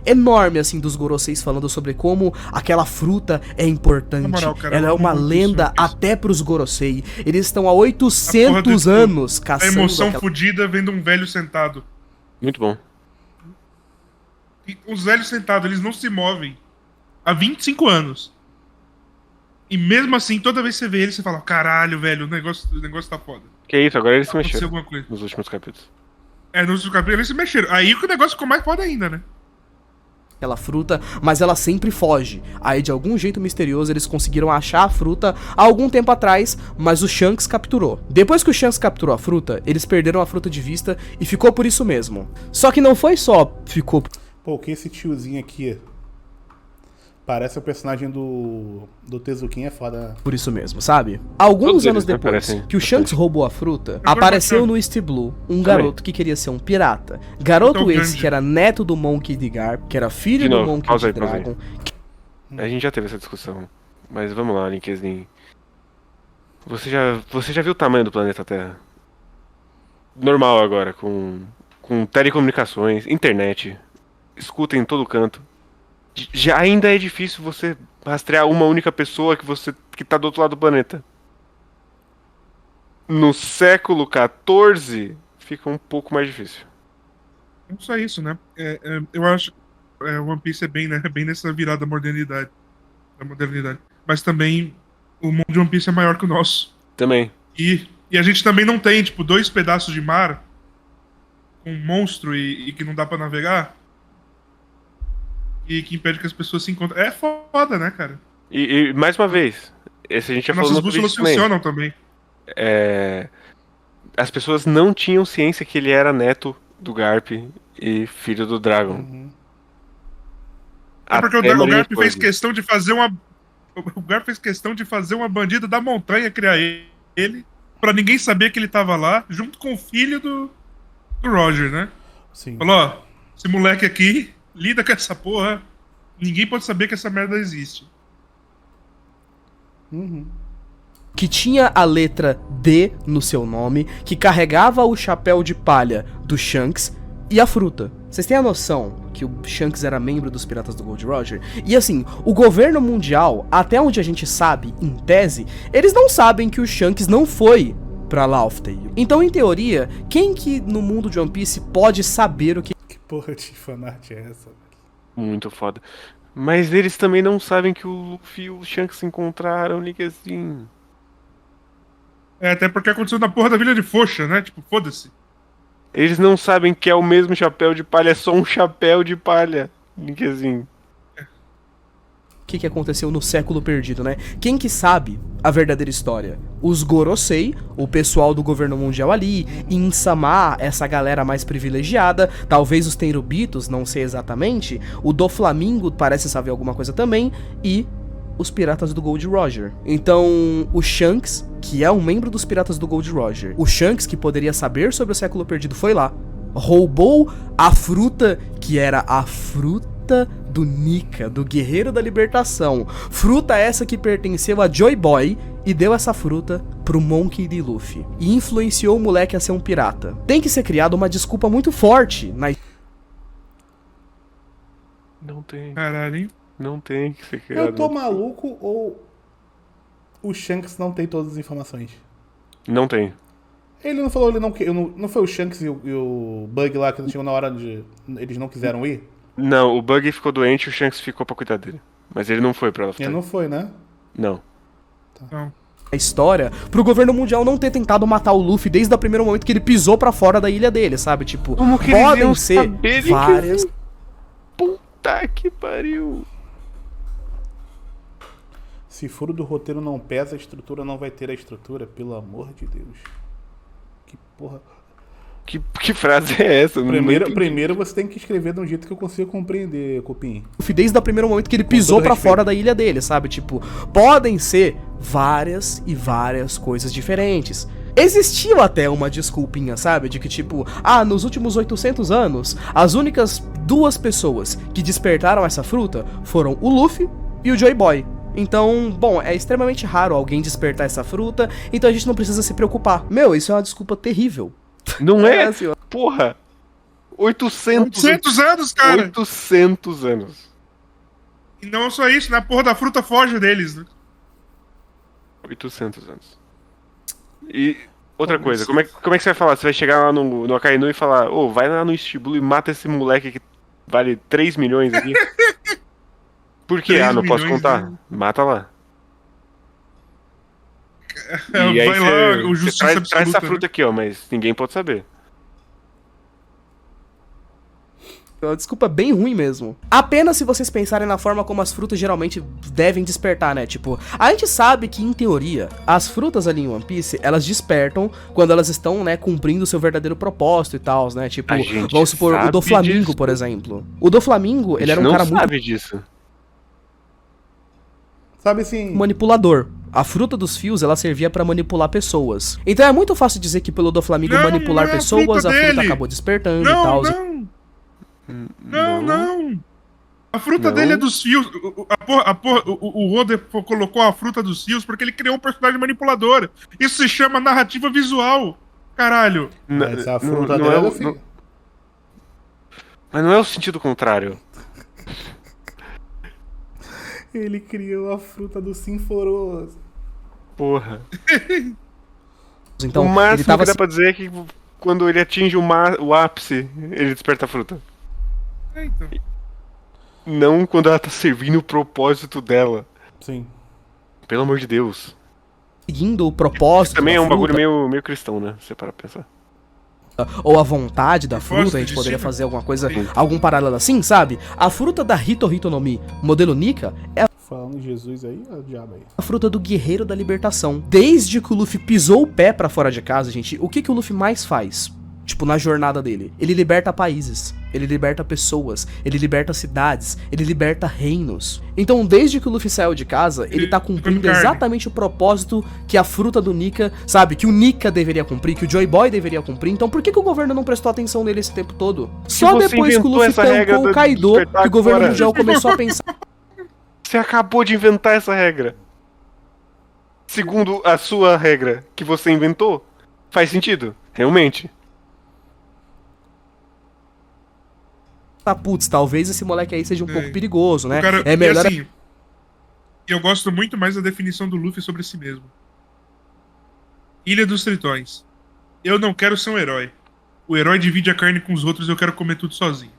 Enorme, assim, dos Goroseis falando sobre como aquela fruta é importante. Na moral, cara, ela é eu uma amo muito lenda isso. até pros Gorosei. Eles estão há A 800 porra do- anos A caçando emoção aquela... fodida vendo um velho sentado. Muito bom. E os velhos sentados, eles não se movem há 25 anos. E mesmo assim, toda vez que você vê ele, você fala: caralho, velho, o negócio tá foda. Que isso, agora eles se Aconteceu mexeram alguma coisa. nos últimos capítulos. Nos capítulos eles se mexeram. Aí que o negócio ficou mais foda ainda, né? aquela fruta, mas ela sempre foge. Aí de algum jeito misterioso eles conseguiram achar a fruta há algum tempo atrás, mas o Shanks capturou. Depois que o Shanks capturou a fruta, eles perderam a fruta de vista e ficou por isso mesmo. Só que não foi só ficou Pô, que esse tiozinho aqui parece o personagem do Tezuquinha, é foda. por isso mesmo, sabe? Alguns Todos anos eles, né, depois parecem que o Shanks roubou a fruta, Agora apareceu bacana. no East Blue um garoto que queria ser um pirata. Garoto Então, esse grande. que era neto do Monkey D. Garp, que era filho De do novo, Monkey pausa D. aí, pausa aí. Dragon. A gente já teve essa discussão. Mas vamos lá, Linkzinho. Você já viu o tamanho do planeta Terra? Normal agora, com telecomunicações, internet, escuta em todo canto. Já ainda é difícil você rastrear uma única pessoa que tá do outro lado do planeta. No século XIV, fica um pouco mais difícil. Não só isso, né? Eu acho que One Piece é bem, né? É bem nessa virada da modernidade. Mas também o mundo de One Piece é maior que o nosso. Também. E a gente também não tem, tipo, 2 pedaços de mar com um monstro e que não dá pra navegar. E que impede que as pessoas se encontrem. É foda, né, cara? E mais uma vez, esse a gente já falou Nossas no bússolas vídeo também. funcionam também. As pessoas não tinham ciência que ele era neto do Garp e filho do Dragon. É porque Até o Marineford. Garp fez questão de fazer uma. O Garp fez questão de fazer uma bandida da montanha criar ele, pra ninguém saber que ele tava lá, junto com o filho do Roger, né? Sim. Falou, ó, esse moleque aqui, lida com essa porra, ninguém pode saber que essa merda existe. Que tinha a letra D no seu nome, que carregava o chapéu de palha do Shanks e a fruta. Vocês têm a noção que o Shanks era membro dos Piratas do Gold Roger? E assim, o governo mundial, até onde a gente sabe, em tese, eles não sabem que o Shanks não foi pra Laugh Tale. Então, em teoria, quem que no mundo de One Piece pode saber o que... Que porra de fanart é essa? Muito foda. Mas eles também não sabem que o Luffy e o Shanks se encontraram, Linkzinho. Até porque aconteceu na porra da Vila de Foxa, né? Tipo, foda-se. Eles não sabem que é o mesmo chapéu de palha, é só um chapéu de palha, Linkzinho. que aconteceu no século perdido, né? Quem que sabe a verdadeira história? Os Gorosei, o pessoal do governo mundial ali, Insama, essa galera mais privilegiada, talvez os Tenryubitos, não sei exatamente, o Doflamingo parece saber alguma coisa também, e os piratas do Gold Roger. Então, o Shanks, que é um membro dos piratas do Gold Roger, o Shanks, que poderia saber sobre o século perdido, foi lá, roubou a fruta, que era a fruta do Nika, do Guerreiro da Libertação. Fruta essa que pertenceu a Joy Boy, e deu essa fruta pro Monkey D. Luffy. E influenciou o moleque a ser um pirata. Tem que ser criada uma desculpa muito forte na... Não tem. Caralho, hein? Não tem que ser criado. Eu tô maluco ou o Shanks não tem todas as informações? Não tem. Ele não falou, ele não foi o Shanks e o Bug lá que não chegou na hora de eles não quiseram ir? Não, o Bug ficou doente e o Shanks ficou pra cuidar dele. Mas ele não foi pra ela. Ele não foi, né? Não. Não. a história pro governo mundial não ter tentado matar o Luffy desde o primeiro momento que ele pisou pra fora da ilha dele, sabe? Tipo, Como que eles podem iam ser saber de que várias... Puta que pariu. Se furo do roteiro não pesa, a estrutura não vai ter a estrutura, pelo amor de Deus. Que porra. Que frase é essa? Eu não entendi. Primeiro você tem que escrever de um jeito que eu consiga compreender, Cupim. Desde o primeiro momento que ele pisou pra fora da ilha dele, sabe? Tipo, podem ser várias e várias coisas diferentes. Existiu até uma desculpinha, sabe? De que tipo, nos últimos 800 anos, as únicas duas pessoas que despertaram essa fruta foram o Luffy e o Joy Boy. Então, bom, é extremamente raro alguém despertar essa fruta, então a gente não precisa se preocupar. Meu, isso é uma desculpa terrível. Não é? assim, ó. Porra. 800 anos, cara! 800 anos. E não só isso, né? A porra da fruta foge deles, né? 800 anos. E outra coisa, como é que você vai falar? Você vai chegar lá no Akainu e falar, vai lá no Shibuya e mata esse moleque que vale 3 milhões aqui. Por quê? 3 Não posso milhões, contar. né? Mata lá. Vai E aí lá, o você Justiça traz Absoluta, essa né? fruta aqui, ó, mas ninguém pode saber. É uma desculpa bem ruim mesmo. Apenas se vocês pensarem na forma como as frutas geralmente devem despertar, né? Tipo, a gente sabe que, em teoria, as frutas ali em One Piece, elas despertam quando elas estão, né, cumprindo o seu verdadeiro propósito e tal, né? Tipo, A gente vamos supor, o sabe Doflamingo, disso. por exemplo. O Doflamingo, ele era um cara não muito sabe disso. Sabe assim. manipulador. A fruta dos fios, ela servia pra manipular pessoas. Então é muito fácil dizer que pelo Doflamingo Não, manipular não é a pessoas, fruta a fruta dele. acabou despertando e tal. Não. A fruta Não. dele é dos fios. O Oda colocou a fruta dos fios porque ele criou um personagem manipulador. Isso se chama narrativa visual. Caralho. Mas a fruta não dela é é do o- filho. Mas não é o sentido contrário. Ele criou a fruta do Sinforoso. Porra. Então, o máximo ele tava que dá pra dizer é que quando ele atinge o ápice, ele desperta a fruta. É, então. Não quando ela tá servindo o propósito dela. Sim. Pelo amor de Deus. seguindo o propósito Também da é um bagulho fruta, meio cristão, né? Se você parar pra pensar. ou a vontade da fruta, Gosto a gente de poderia cima. fazer alguma coisa, Sim. algum paralelo assim, sabe? A fruta da Hito Hito no Mi, modelo Nika, é Falando em Jesus aí, ó, o diabo aí. a fruta do Guerreiro da Libertação. Desde que o Luffy pisou o pé pra fora de casa, gente, o que o Luffy mais faz? Tipo, na jornada dele. Ele liberta países, ele liberta pessoas, ele liberta cidades, ele liberta reinos. Então, desde que o Luffy saiu de casa, ele tá cumprindo carne. exatamente o propósito que a fruta do Nika, sabe? Que o Nika deveria cumprir, que o Joy Boy deveria cumprir. Então, por que o governo não prestou atenção nele esse tempo todo? Só você depois que o inventou Luffy essa regra tancou o do Kaido, despertar que o governo agora. mundial começou a pensar... Você acabou de inventar essa regra. Segundo a sua regra que você inventou, faz sentido. Putz, talvez esse moleque aí seja um pouco perigoso, né? O cara, É melhor... E assim, eu gosto muito mais da definição do Luffy sobre si mesmo. Ilha dos Tritões. Eu não quero ser um herói. O herói divide a carne com os outros, eu quero comer tudo sozinho.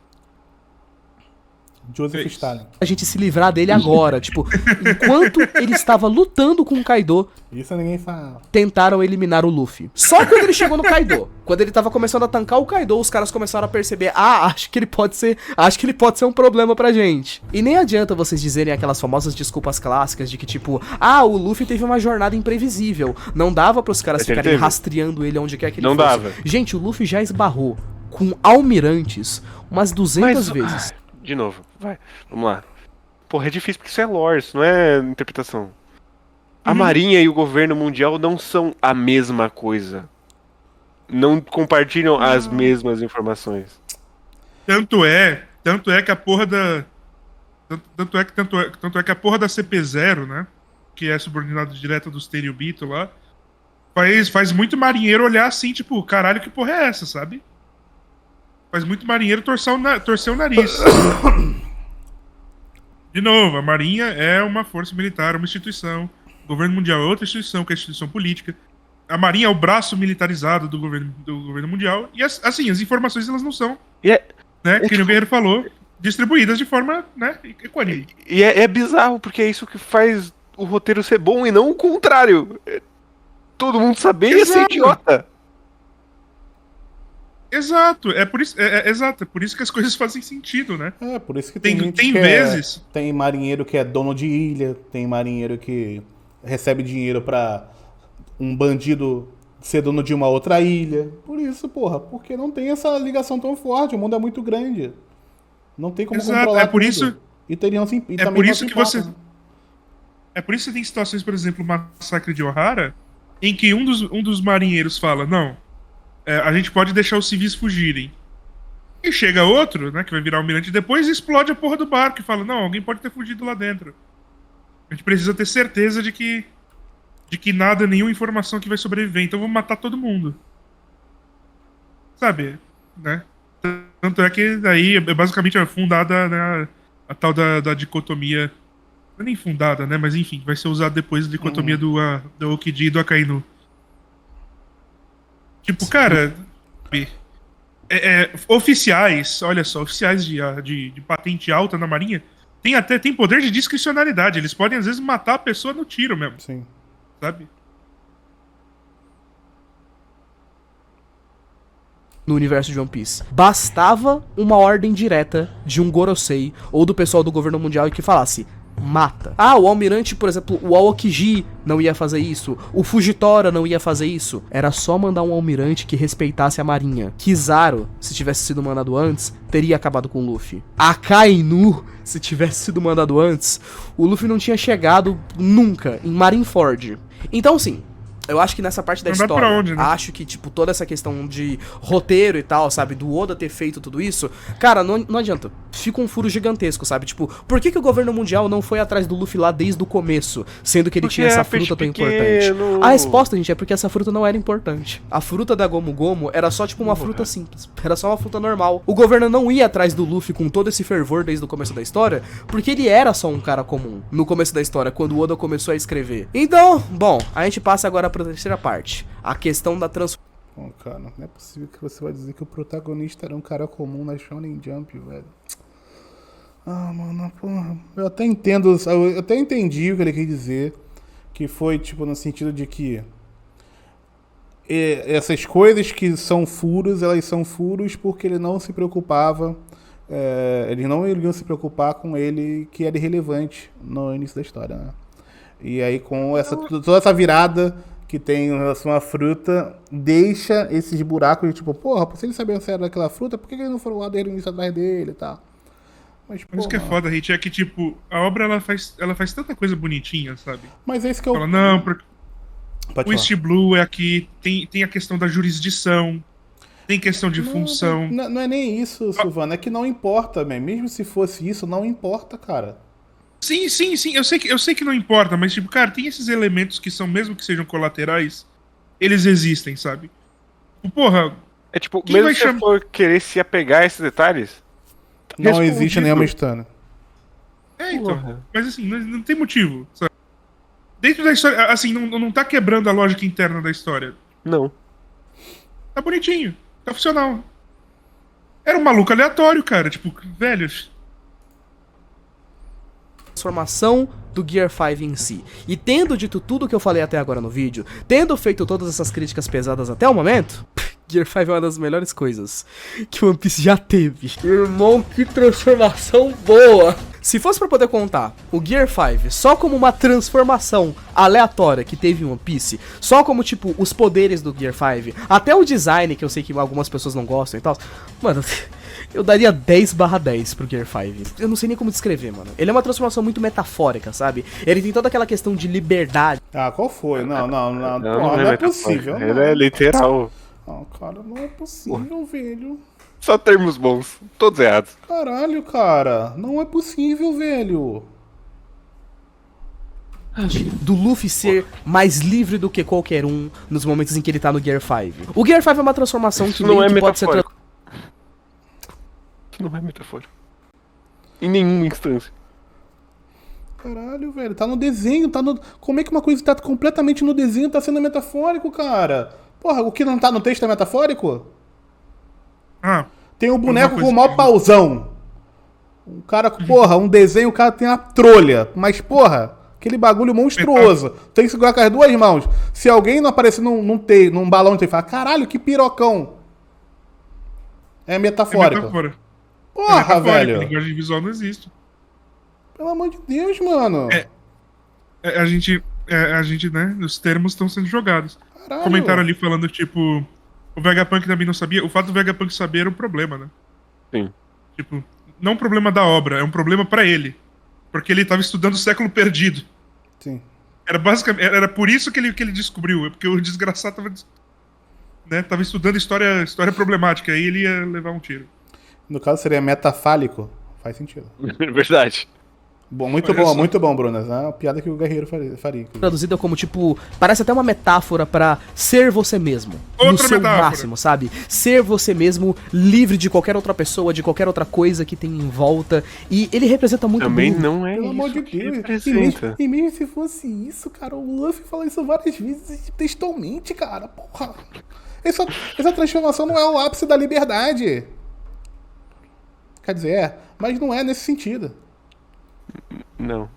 Joseph É isso. Stalin. a gente se livrar dele agora. Tipo, enquanto ele estava lutando com o Kaido, Isso ninguém fala. tentaram eliminar o Luffy. Só quando ele chegou no Kaido, quando ele tava começando a tancar o Kaido, os caras começaram a perceber, acho que ele pode ser um problema pra gente. E nem adianta vocês dizerem aquelas famosas desculpas clássicas de que tipo, o Luffy teve uma jornada imprevisível, não dava pros caras Mas ele ficarem teve. rastreando ele onde quer que ele Não fosse. dava. Gente, o Luffy já esbarrou com almirantes umas 200 vezes. De novo, vai. Vamos lá. porra, é difícil porque isso é lore, isso não é interpretação. A Marinha e o governo mundial não são a mesma coisa. Não compartilham as mesmas informações. Tanto é que a porra da. Tanto é que a porra da CP0, né? Que é subordinado direto dos Tenryubito lá. Faz muito marinheiro olhar assim, tipo, caralho, que porra é essa, sabe? Faz muito marinheiro torcer o nariz. De novo, a Marinha é uma força militar, uma instituição. O governo mundial é outra instituição, que é a instituição política. A Marinha é o braço militarizado do governo mundial. E, assim, as informações, elas não são, né, que o Guerreiro falou, distribuídas de forma, né, equânime. E é bizarro, porque é isso que faz o roteiro ser bom e não o contrário. Todo mundo saber e ser idiota. Exato, é por isso que as coisas fazem sentido, né? É, por isso que Tem gente que vezes... Tem marinheiro que é dono de ilha, tem marinheiro que recebe dinheiro pra um bandido ser dono de uma outra ilha. Por isso, porra, porque não tem essa ligação tão forte, o mundo é muito grande. Não tem como controlar é por tudo. isso... E teriam, e é também por não isso se que importa, você... né? É por isso que tem situações, por exemplo, o massacre de Ohara, em que um dos marinheiros fala, não, a gente pode deixar os civis fugirem. E chega outro, né, que vai virar almirante depois e explode a porra do barco e fala, não, alguém pode ter fugido lá dentro. A gente precisa ter certeza de que nada, nenhuma informação que vai sobreviver, então vamos matar todo mundo. Sabe, né? Tanto é que aí basicamente é fundada, né, a tal da dicotomia, não é nem fundada, né, mas enfim, vai ser usada depois a dicotomia do Okiji e do Akainu. Tipo, cara, oficiais, olha só, oficiais de patente alta na Marinha tem poder de discricionalidade. Eles podem, às vezes, matar a pessoa no tiro mesmo. Sim. Sabe? No universo de One Piece. Bastava uma ordem direta de um Gorosei ou do pessoal do governo mundial que falasse: mata. Ah, o almirante, por exemplo, o Aokiji não ia fazer isso, o Fujitora não ia fazer isso. Era só mandar um almirante que respeitasse a marinha. Kizaru, se tivesse sido mandado antes, teria acabado com o Luffy. Akainu, se tivesse sido mandado antes, o Luffy não tinha chegado nunca em Marineford. Então, sim, eu acho que nessa parte da Não dá história, pra onde, né? acho que, tipo, toda essa questão de roteiro e tal, sabe, do Oda ter feito tudo isso, cara, não adianta. Fica um furo gigantesco, sabe? Tipo, por que o governo mundial não foi atrás do Luffy lá desde o começo, sendo que ele tinha essa fruta tão importante? A resposta, gente, é porque essa fruta não era importante. A fruta da Gomu Gomu era só, tipo, uma fruta simples. Era só uma fruta normal. O governo não ia atrás do Luffy com todo esse fervor desde o começo da história, porque ele era só um cara comum no começo da história, quando o Oda começou a escrever. Então, bom, a gente passa agora pra terceira parte. A questão da transformação. Bom, cara, não é possível que você vai dizer que o protagonista era um cara comum na Shonen Jump, velho. Ah, mano, porra. Eu até entendo, eu até entendi o que ele quis dizer. Que foi, tipo, no sentido de que essas coisas que são furos, elas são furos porque ele não se preocupava. Eles não iriam se preocupar com ele, que era irrelevante no início da história, né? E aí, com toda essa virada que tem em relação à fruta, deixa esses buracos de tipo, porra, se ele sabia se era daquela fruta, por que eles não foram lá desde o início atrás dele e tal? Mas isso que é foda, Hit, é que, tipo, a obra ela faz tanta coisa bonitinha, sabe? Mas é isso que eu. Fala, não, porque Pode o East Blue é aqui, tem a questão da jurisdição, tem questão de função. Não é nem isso, Silvana, é que não importa, man. Mesmo se fosse isso, não importa, cara. Sim, eu sei que não importa, mas, tipo, cara, tem esses elementos que são, mesmo que sejam colaterais, eles existem, sabe? Porra. É tipo, mesmo se você for querer se apegar a esses detalhes, não existe nenhuma história. Então. Porra. Mas assim, não tem motivo, sabe? Dentro da história, assim, não tá quebrando a lógica interna da história. Não. Tá bonitinho, tá funcional. Era um maluco aleatório, cara, tipo, velho. Transformação do Gear 5 em si. E tendo dito tudo que eu falei até agora no vídeo, tendo feito todas essas críticas pesadas até o momento, Gear 5 é uma das melhores coisas que One Piece já teve. Irmão, que transformação boa! Se fosse pra poder contar o Gear 5 só como uma transformação aleatória que teve em One Piece, só como, tipo, os poderes do Gear 5, até o design, que eu sei que algumas pessoas não gostam e tal, mano, Eu daria 10/10 pro Gear 5. Eu não sei nem como descrever, mano. Ele é uma transformação muito metafórica, sabe? Ele tem toda aquela questão de liberdade. Ah, qual foi? Não, Não não é possível. Ele Não. é literal. Não, cara, não é possível, velho. Só termos bons. Todos errados. Caralho, cara. Não é possível, velho. Do Luffy ser mais livre do que qualquer um nos momentos em que ele tá no Gear 5. O Gear 5 é uma transformação Isso que não meio é que pode ser... metafórico. Isso não é metafórico. Em nenhuma instância. Caralho, velho. Tá no desenho, tá no... Como é que uma coisa tá completamente no desenho tá sendo metafórico, cara? Porra, o que não tá no texto é metafórico? Ah, Tem um boneco Uma com o coisa maior que- pauzão. Um cara, porra, um desenho, o cara tem a trolha. Mas, porra, aquele bagulho monstruoso. Tem que segurar com as duas mãos. Se alguém não aparecer num balão, tem que falar, caralho, que pirocão. É é metafórico. metáfora. É Porra, metafórico, velho. linguagem visual não existe. Pelo amor de Deus, mano. A gente, né, os termos estão sendo jogados. Caralho. Comentaram ali falando, tipo, o Vegapunk também não sabia. O fato do Vegapunk saber era um problema, né? Sim. Tipo, não um problema da obra, é um problema pra ele. Porque ele tava estudando o século perdido. Sim. Era basicamente, era por isso que ele descobriu, é porque o desgraçado tava estudando história problemática, aí ele ia levar um tiro. No caso seria metafálico. Faz sentido. Verdade. Bom, Olha só. muito bom, Bruno. É uma piada que o Guerreiro faria. Traduzida como, tipo, parece até uma metáfora pra ser você mesmo. no Outra seu metáfora. máximo, sabe? Ser você mesmo, livre de qualquer outra pessoa, de qualquer outra coisa que tem em volta. E ele representa muito Também bem. não é Pelo isso amor de que Deus. representa. E mesmo se fosse isso, cara, o Luffy fala isso várias vezes textualmente, cara. Porra. Essa transformação não é o ápice da liberdade. Quer dizer, mas não é nesse sentido. Não.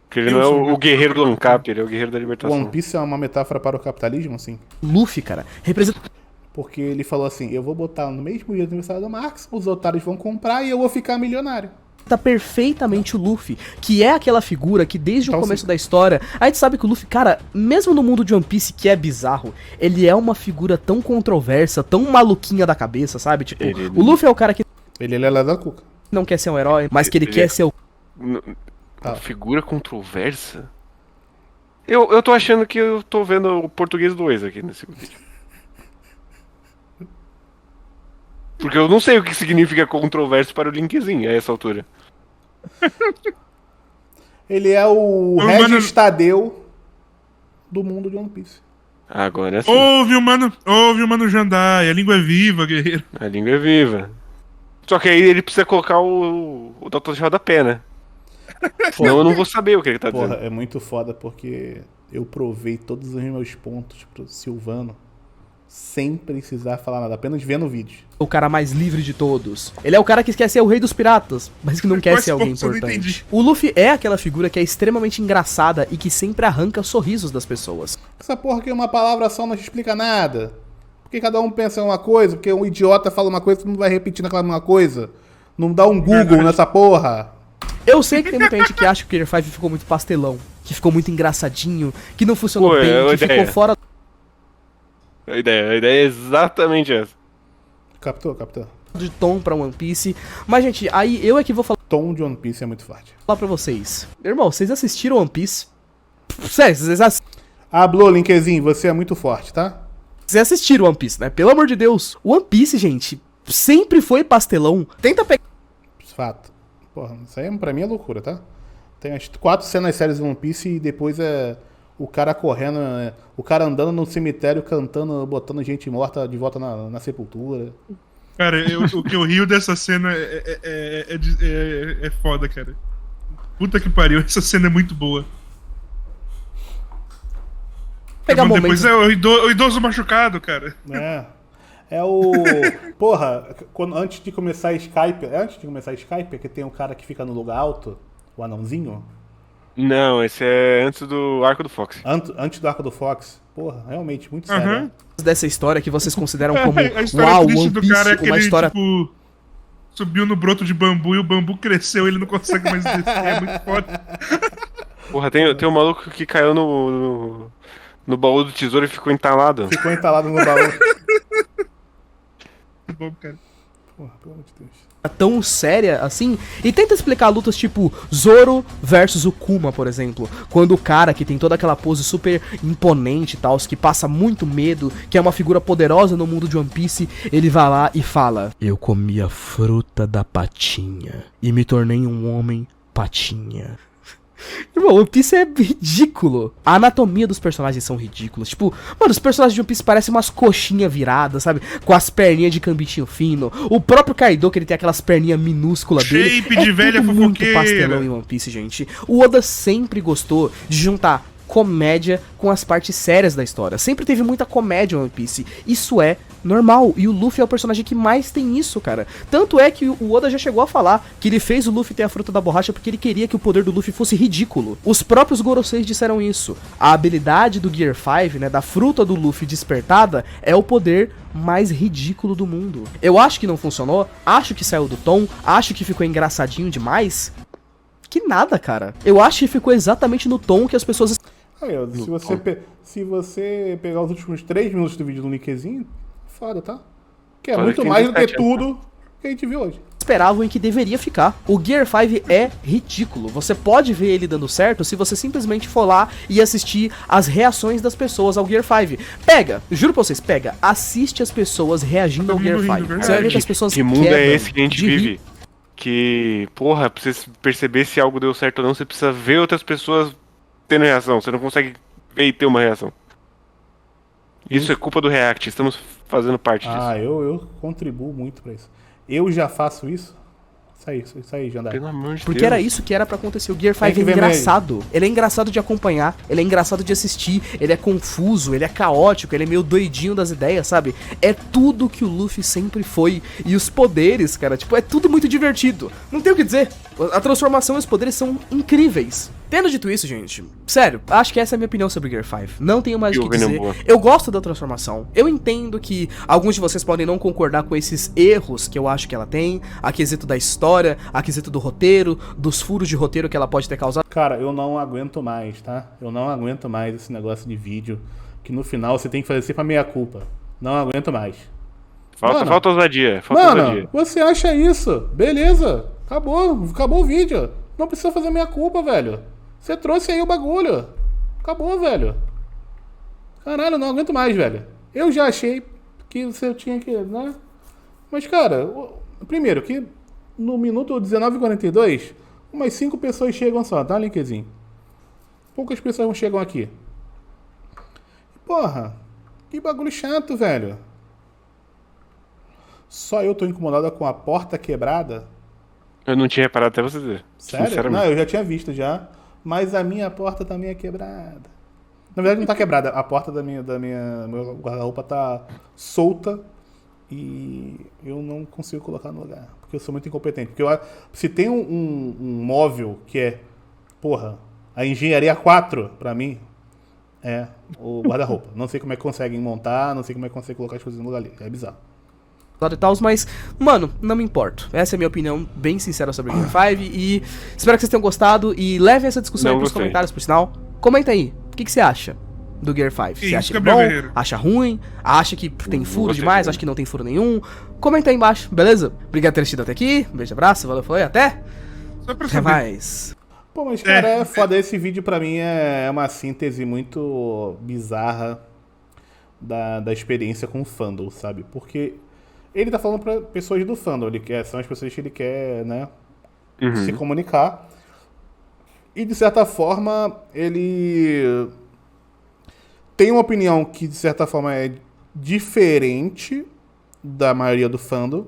Porque ele não é o guerreiro do ANCAP, ele é o guerreiro da libertação. One Piece é uma metáfora para o capitalismo, assim. Luffy, cara, representa Porque ele falou assim, eu vou botar no mesmo dia do aniversário do Marx, os otários vão comprar e eu vou ficar milionário. perfeitamente o Luffy, que é aquela figura que desde o Então, começo sim. da história, a gente sabe que o Luffy, cara, mesmo no mundo de One Piece que é bizarro, ele é uma figura tão controversa, tão maluquinha da cabeça, sabe? Tipo, o Luffy é o cara que Ele é Lelé da Cuca. não quer ser um herói, mas que ele Ele quer é- ser o... Uma figura controversa? Eu tô achando que eu tô vendo o português 2 aqui nesse vídeo. Porque eu não sei o que significa controverso para o Linkzinho a essa altura. Ele é o Ô, Regis mano- Tadeu do mundo de One Piece. Agora sim, Ouve o mano Jandai, a língua é viva, guerreiro. a língua é viva. Só que aí ele precisa colocar o Dr. de Rodapé, né? Senão eu não vou saber o que ele tá Porra, dizendo. é muito foda porque eu provei todos os meus pontos pro Silvano sem precisar falar nada, apenas vendo o vídeo. o cara mais livre de todos. Ele é o cara que quer ser o rei dos piratas, mas que não quer Quais ser alguém pontos eu não importante. entendi? O Luffy é aquela figura que é extremamente engraçada e que sempre arranca sorrisos das pessoas. Essa porra que uma palavra só não te explica nada. Porque cada um pensa em uma coisa, porque um idiota fala uma coisa, tu não vai repetindo aquela mesma coisa. Não dá um Google Verdade. nessa porra. Eu sei que tem muita gente que acha que o Gear 5 ficou muito pastelão, que ficou muito engraçadinho, que não funcionou Pô, é bem, uma que ficou ideia. fora A ideia é exatamente essa. Captou? de tom pra One Piece. Mas, gente, aí eu é que vou falar Tom de One Piece é muito forte. pra vocês. Irmão, vocês assistiram One Piece? Sério, Hablou, Linkzinho, você é muito forte, tá? vocês assistiram One Piece, né? Pelo amor de Deus. One Piece, gente, sempre foi pastelão. Tenta pegar Fato. Porra, isso aí pra mim é loucura, tá? Tem as 4 cenas sérias do One Piece e depois é o cara correndo, o cara andando no cemitério cantando, botando gente morta de volta na sepultura. Cara, o que eu rio dessa cena é foda, cara. Puta que pariu, essa cena é muito boa. pegar Mano, momentos. depois é o idoso machucado, cara. É o. Porra, antes de começar a Skype, é que tem um cara que fica no lugar alto, o anãozinho, Não, esse é antes do arco do Fox. antes do arco do Fox. Porra, realmente, muito sério. Aham. né? Dessa história que vocês consideram como A história uau, triste One do Piece, cara é que uma ele, história tipo, subiu no broto de bambu e o bambu cresceu e ele não consegue mais descer. É muito foda. Porra, tem um maluco que caiu no baú do tesouro e ficou entalado. Ficou entalado no baú. bom, cara. Porra, pelo amor de Deus. Tão séria assim, e tenta explicar lutas tipo Zoro versus o Kuma, por exemplo, quando o cara que tem toda aquela pose super imponente e tal, que passa muito medo, que é uma figura poderosa no mundo de One Piece, ele vai lá e fala: eu comi a fruta da patinha e me tornei um homem patinha. Irmão, One Piece é ridículo. A anatomia dos personagens são ridículos. Tipo, mano, os personagens de One Piece parecem umas coxinhas viradas, sabe? Com as perninhas de cambitinho fino. O próprio Kaido, que ele tem aquelas perninhas minúsculas dele. Shape de velha tudo muito fofoqueira. pastelão em One Piece, gente. O Oda sempre gostou de juntar comédia com as partes sérias da história. Sempre teve muita comédia em One Piece. Isso é normal. E o Luffy é o personagem que mais tem isso, cara. Tanto é que o Oda já chegou a falar que ele fez o Luffy ter a fruta da borracha porque ele queria que o poder do Luffy fosse ridículo. Os próprios Goroseis disseram isso. A habilidade do Gear 5, né, da fruta do Luffy despertada, é o poder mais ridículo do mundo. Eu acho que não funcionou, acho que saiu do tom, acho que ficou engraçadinho demais. Que nada, cara. Eu acho que ficou exatamente no tom que as pessoas... Aí, ó, se você pegar os últimos 3 minutos do vídeo do linkzinho, foda, tá? Que é Olha, muito tem mais do que 17 anos, tudo que a gente viu hoje. esperavam e que deveria ficar. O Gear 5 é ridículo. Você pode ver ele dando certo se você simplesmente for lá e assistir as reações das pessoas ao Gear 5. Pega, juro pra vocês, pega, assiste as pessoas reagindo ao Todo Gear mundo 5. rindo, verdade. Você vai ver que as pessoas Que mundo quebram é esse que a gente de rir. vive? Que, porra, pra você perceber se algo deu certo ou não, você precisa ver outras pessoas tendo reação. Você não consegue ver e ter uma reação. Isso é culpa do React, estamos fazendo parte disso. Ah, eu contribuo muito pra isso. Eu já faço isso. Isso aí, Jandar. Pelo amor de Porque Deus. era isso que era pra acontecer. O Gear 5 Tem que é ver engraçado. Ele é engraçado de acompanhar, ele é engraçado de assistir, ele é confuso, ele é caótico, ele é meio doidinho das ideias, sabe? É tudo que o Luffy sempre foi. E os poderes, cara, tipo, é tudo muito divertido. Não tem o que dizer. A transformação e os poderes são incríveis. Tendo dito isso, gente, sério, acho que essa é a minha opinião sobre Gear 5. Não tenho mais o que opinião dizer. boa. Eu gosto da transformação. Eu entendo que alguns de vocês podem não concordar com esses erros que eu acho que ela tem, a quesito da história, a quesito do roteiro, dos furos de roteiro que ela pode ter causado. Cara, eu não aguento mais, tá? Eu não aguento mais esse negócio de vídeo que no final você tem que fazer sempre a meia-culpa. Não aguento mais. Mano, Falta ousadia. Falta ousadia. você acha isso? Beleza. Acabou o vídeo. Não precisa fazer meia-culpa, velho. Você trouxe aí o bagulho. Acabou, velho. Caralho, eu não aguento mais, velho. Eu já achei que você tinha que, né? Mas, cara, primeiro que no minuto 19h42, umas 5 pessoas chegam só, tá, Linkzinho? Poucas pessoas chegam aqui. Porra, que bagulho chato, velho. Só eu tô incomodada com a porta quebrada. Eu não tinha reparado até você dizer. Sério? Sinceramente. Não, eu já tinha visto já. Mas a minha porta também é quebrada. Na verdade não tá quebrada. A porta meu guarda-roupa tá solta e eu não consigo colocar no lugar. Porque eu sou muito incompetente. Porque se tem um móvel que é, porra, a engenharia 4 pra mim, é o guarda-roupa. Não sei como é que conseguem montar, não sei como é que conseguem colocar as coisas no lugar ali. É bizarro. E tal, mas, mano, não me importo. Essa é a minha opinião bem sincera sobre o Gear 5 e espero que vocês tenham gostado e levem essa discussão Não aí pros gostei. comentários, por sinal. Comenta aí, o que você acha do Gear 5? Você Isso, acha ele Gabriel bom? Guerreiro. Acha ruim? Acha que tem furo gostei demais? também. Acha que não tem furo nenhum? Comenta aí embaixo, beleza? Obrigado por ter assistido até aqui, um beijo, abraço, valeu, foi, até Só pra até saber. mais. Pô, mas cara, é foda. Esse vídeo pra mim é uma síntese muito bizarra da experiência com o fandom, sabe? Porque ele tá falando pra pessoas do fandom, são as pessoas que ele quer, né, se comunicar. E de certa forma, ele tem uma opinião que de certa forma é diferente da maioria do fandom,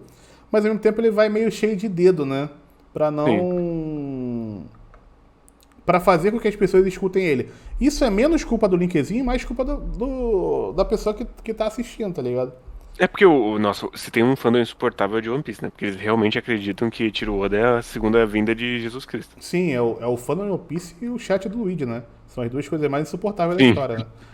mas ao mesmo tempo ele vai meio cheio de dedo, né? Pra não... Pra fazer com que as pessoas escutem ele. Isso é menos culpa do Linkzinho e mais culpa da pessoa que tá assistindo, tá ligado? É porque se tem um fandom insuportável de One Piece, né? Porque eles realmente acreditam que Tiro Oda é a segunda vinda de Jesus Cristo. Sim, é o fandom de One Piece e o chat do Luigi, né? São as duas coisas mais insuportáveis da Sim. história, né?